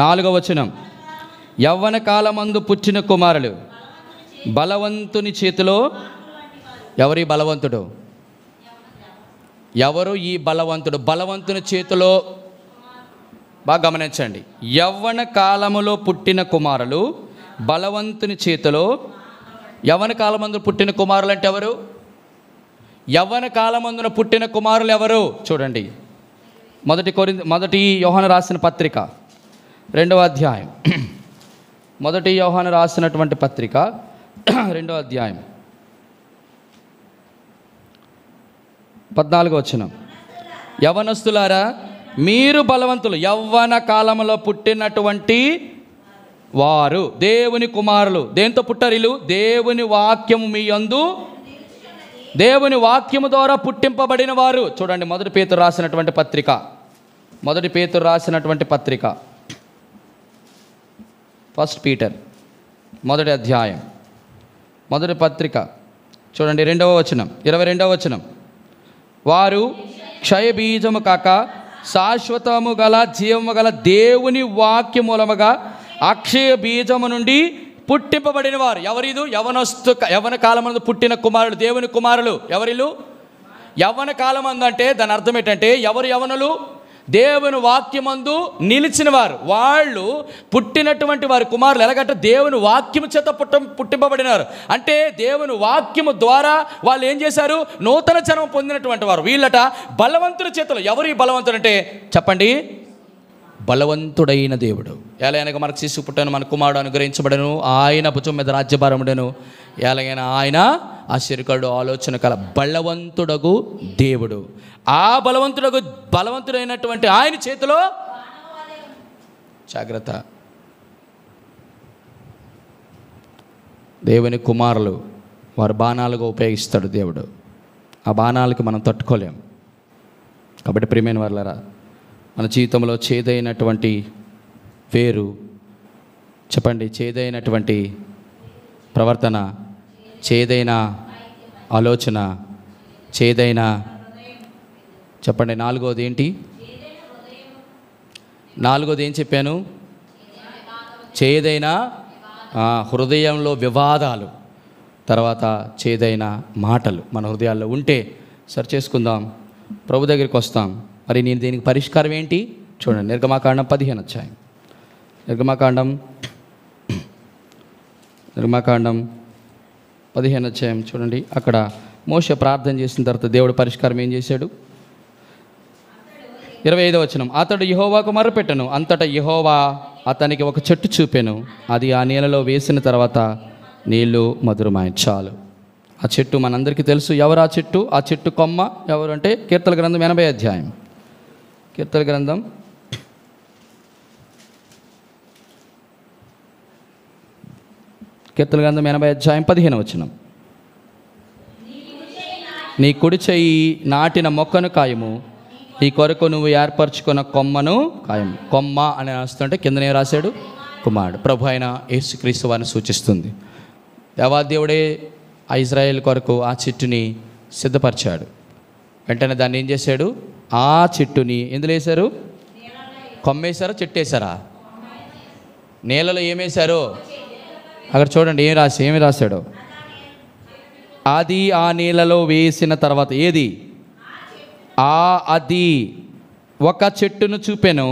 4వ వచనం. యవ్వన కాలమందు పుట్టిన కుమారులు బలవంతుని చేతిలో. ఎవరి బలవంతుడు? ఎవరు ఈ బలవంతుడు? బలవంతుని చేతిలో. బాగా గమనించండి. యవ్వన కాలములో పుట్టిన కుమారులు బలవంతుని చేతిలో. యవ్వన కాలమందు పుట్టిన కుమారులు అంటే ఎవరు? యవ్వన కాలమందున పుట్టిన కుమారులు ఎవరు? చూడండి, మొదటి యోహాను రాసిన పత్రిక 2వ అధ్యాయం. మొదటి యోహాను రాసినటువంటి పత్రిక 2వ అధ్యాయం 14వ వచనం. యవ్వనస్తులారా, మీరు బలవంతులు, యవ్వన కాలంలో పుట్టినటువంటి వారు దేవుని కుమారులు. దేంతో పుట్టారు వీళ్ళు? దేవుని వాక్యము మీ యందు, దేవుని వాక్యము ద్వారా పుట్టింపబడిన వారు. చూడండి, మొదటి పేతురు రాసినటువంటి పత్రిక, మొదటి పేతురు రాసినటువంటి పత్రిక, 1 పీటర్ మొదటి అధ్యాయం, మొదటి పత్రిక చూడండి, 2వ వచనం, 22వ వచనం. వారు క్షయబీజము కాక శాశ్వతము గల జీవము గల దేవుని వాక్య మూలముగా అక్షయ బీజము నుండి పుట్టింపబడిన వారు. ఎవరిదు? యవ్వన కాలమందు పుట్టిన కుమారులు, దేవుని కుమారులు. ఎవరిలు? యవ్వన కాలమందు అంటే దాని అర్థం ఏంటంటే, ఎవరు యవ్వనులు? దేవుని వాక్యమందు నిలిచిన వారు. వాళ్ళు పుట్టినటువంటి వారి కుమారులు. ఎలాగంటే దేవుని వాక్యము చేత పుట్టింపబడినారు. అంటే దేవుని వాక్యము ద్వారా వాళ్ళు ఏం చేశారు? నూతన జన్మ పొందినటువంటి వారు. వీళ్ళట బలవంతుడి చేతులు. ఎవరు ఈ బలవంతుడు అంటే చెప్పండి? బలవంతుడైన దేవుడు. ఎలాగైనా మనకు శిశువు పుట్టను, మన కుమారుడు అనుగ్రహించబడను, ఆయన భుజం మీద రాజ్యభారముడను. ఎలాగైనా ఆయన ఆశ్చర్యకరుడు, ఆలోచన కల బలవంతుడగు దేవుడు. ఆ బలవంతుడైనటువంటి ఆయన చేతిలో జాగ్రత్త. దేవుని కుమారులు వారు బాణాలుగా ఉపయోగిస్తాడు దేవుడు. ఆ బాణాలకి మనం తట్టుకోలేం. కాబట్టి ప్రియమైన వాళ్ళరా, మన జీవితంలో చేదైనటువంటి వేరు, చెప్పండి, చేదైనటువంటి ప్రవర్తన, చేదైన ఆలోచన, చేదైన, చెప్పండి, 4వది ఏంటి? నాలుగోది ఏం చెప్పాను? చేదైన హృదయంలో వివాదాలు, తర్వాత చేదైన మాటలు మన హృదయాల్లో ఉంటే సరి చేసుకుందాం, ప్రభు దగ్గరికి వస్తాం. మరి నేను దీనికి పరిష్కారం ఏంటి? చూడండి, నిర్గమాకాండం 15 అధ్యాయం. నిర్గమాకాండం 15 అధ్యాయం చూడండి. అక్కడ మోషే ప్రార్థన చేసిన తర్వాత దేవుడు పరిష్కారం ఏం చేశాడు? 25వ వచనం. అతడు యెహోవాకు మొర్రపెట్టెను, అంతటా యెహోవా అతనికి ఒక చెట్టు చూపెను, అది ఆ నీళ్ళలో వేసిన తర్వాత నీళ్లు మధురమాయి. చాలు. ఆ చెట్టు మనందరికీ తెలుసు. ఎవరు ఆ చెట్టు? ఆ చెట్టు కొమ్మ ఎవరు అంటే కీర్తన గ్రంథం 80 అధ్యాయం. కీర్తన గ్రంథం 80 అధ్యాయం 15వ వచనం. నీ కుడి చెయ్యి నాటిన మొక్కను కాయము, నీ కొరకు నువ్వు ఏర్పరచుకున్న కొమ్మను కాయము. కొమ్మ అని రాస్తుంటే కిందనే రాశాడు కుమారుడు. ప్రభు అయిన యేసుక్రీస్తు వారిని సూచిస్తుంది. దేవాదేవుడే ఆ ఇజ్రాయేల్ కొరకు ఆ చెట్టుని సిద్ధపరిచాడు. వెంటనే దాన్ని ఏం చేశాడు? ఆ చెట్టుని ఎందులో వేశారు? కొమ్మేశారా, చెట్టు వేశారా? నేలలో ఏమేశారు? అక్కడ చూడండి ఏమి రాశాడు? అది ఆ నీళ్ళలో వేసిన తర్వాత ఏది? అది ఒక చెట్టును చూపెను,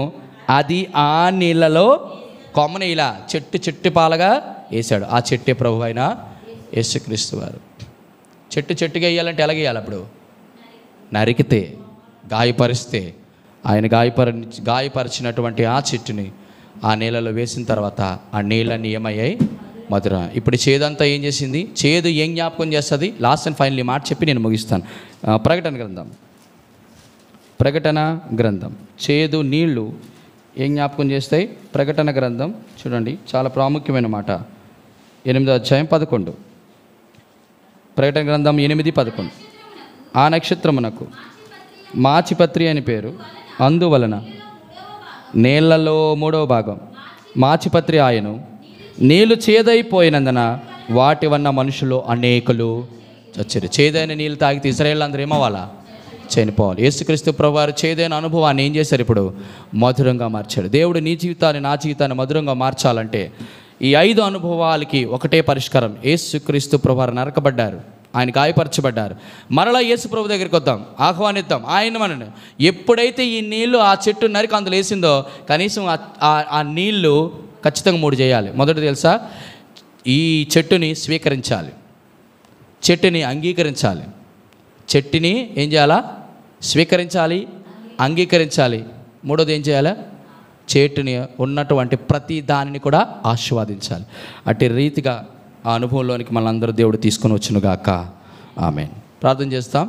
అది ఆ నీళ్ళలో కొమ్మని ఇలా చెట్టు పాలగా వేశాడు. ఆ చెట్టే ప్రభు అయిన యేసుక్రీస్తు వారు. చెట్టుగా వేయాలంటే ఎలాగ వేయాలి? అప్పుడు నరికితే, గాయపరిస్తే, ఆయన గాయపరిచినటువంటి ఆ చెట్టుని ఆ నీళ్ళలో వేసిన తర్వాత ఆ నీళ్ళన్నీ ఏమయ్యాయి? మధుర. ఇప్పుడు చేదంతా ఏం చేసింది? చేదు ఏం జ్ఞాపకం చేస్తుంది? లాస్ట్ అండ్ ఫైనల్ మాట చెప్పి నేను ముగిస్తాను. ప్రకటన గ్రంథం చేదు నీళ్లు ఏం జ్ఞాపకం చేస్తాయి? ప్రకటన గ్రంథం చూడండి, చాలా ప్రాముఖ్యమైన మాట. 8వ అధ్యాయం 11. ప్రకటన గ్రంథం 8:11. ఆ నక్షత్రమునకు మాచిపత్రి అని పేరు, అందువలన నీళ్లలో 3వ భాగం మాచిపత్రి ఆయను. నీళ్లు చేదైపోయినందున వాటి వల్ల మనుషులు అనేకులు చచ్చారు. చేదైన నీళ్ళు తాగితే ఇశ్రాయేలు అందరూ ఏమవ్వాలా? చనిపోవాలి. యేసుక్రీస్తు ప్రభువారు చేదైన అనుభవాన్ని ఏం చేశారు? ఇప్పుడు మధురంగా మార్చాడు. దేవుడు నీ జీవితాన్ని, నా జీవితాన్ని మధురంగా మార్చాలంటే ఈ 5 అనుభవాలకి ఒకటే పరిష్కారం. యేసుక్రీస్తు ప్రభువారు నరకబడ్డారు, ఆయన గాయపరచబడ్డారు. మరలా యేసు ప్రభు దగ్గరికి వద్దాం, ఆహ్వానిద్దాం ఆయన మనని. ఎప్పుడైతే ఈ నీళ్లు ఆ చెట్టు నరికి అందులో వేసిందో కనీసం ఆ నీళ్లు ఖచ్చితంగా 3 చేయాలి. మొదటి తెలుసా? ఈ చెట్టుని స్వీకరించాలి, చెట్టుని అంగీకరించాలి. చెట్టుని ఏం చేయాలా? స్వీకరించాలి, అంగీకరించాలి. 3వది ఏం చేయాలా? చెట్టుని ఉన్నటువంటి ప్రతి దానిని కూడా ఆశీర్వదించాలి. అట్టి రీతిగా ఆ అనుభవంలోనికి మనందరూ దేవుడు తీసుకొని వచ్చునుగాక. ఆమేన్. ప్రార్థన చేస్తాం.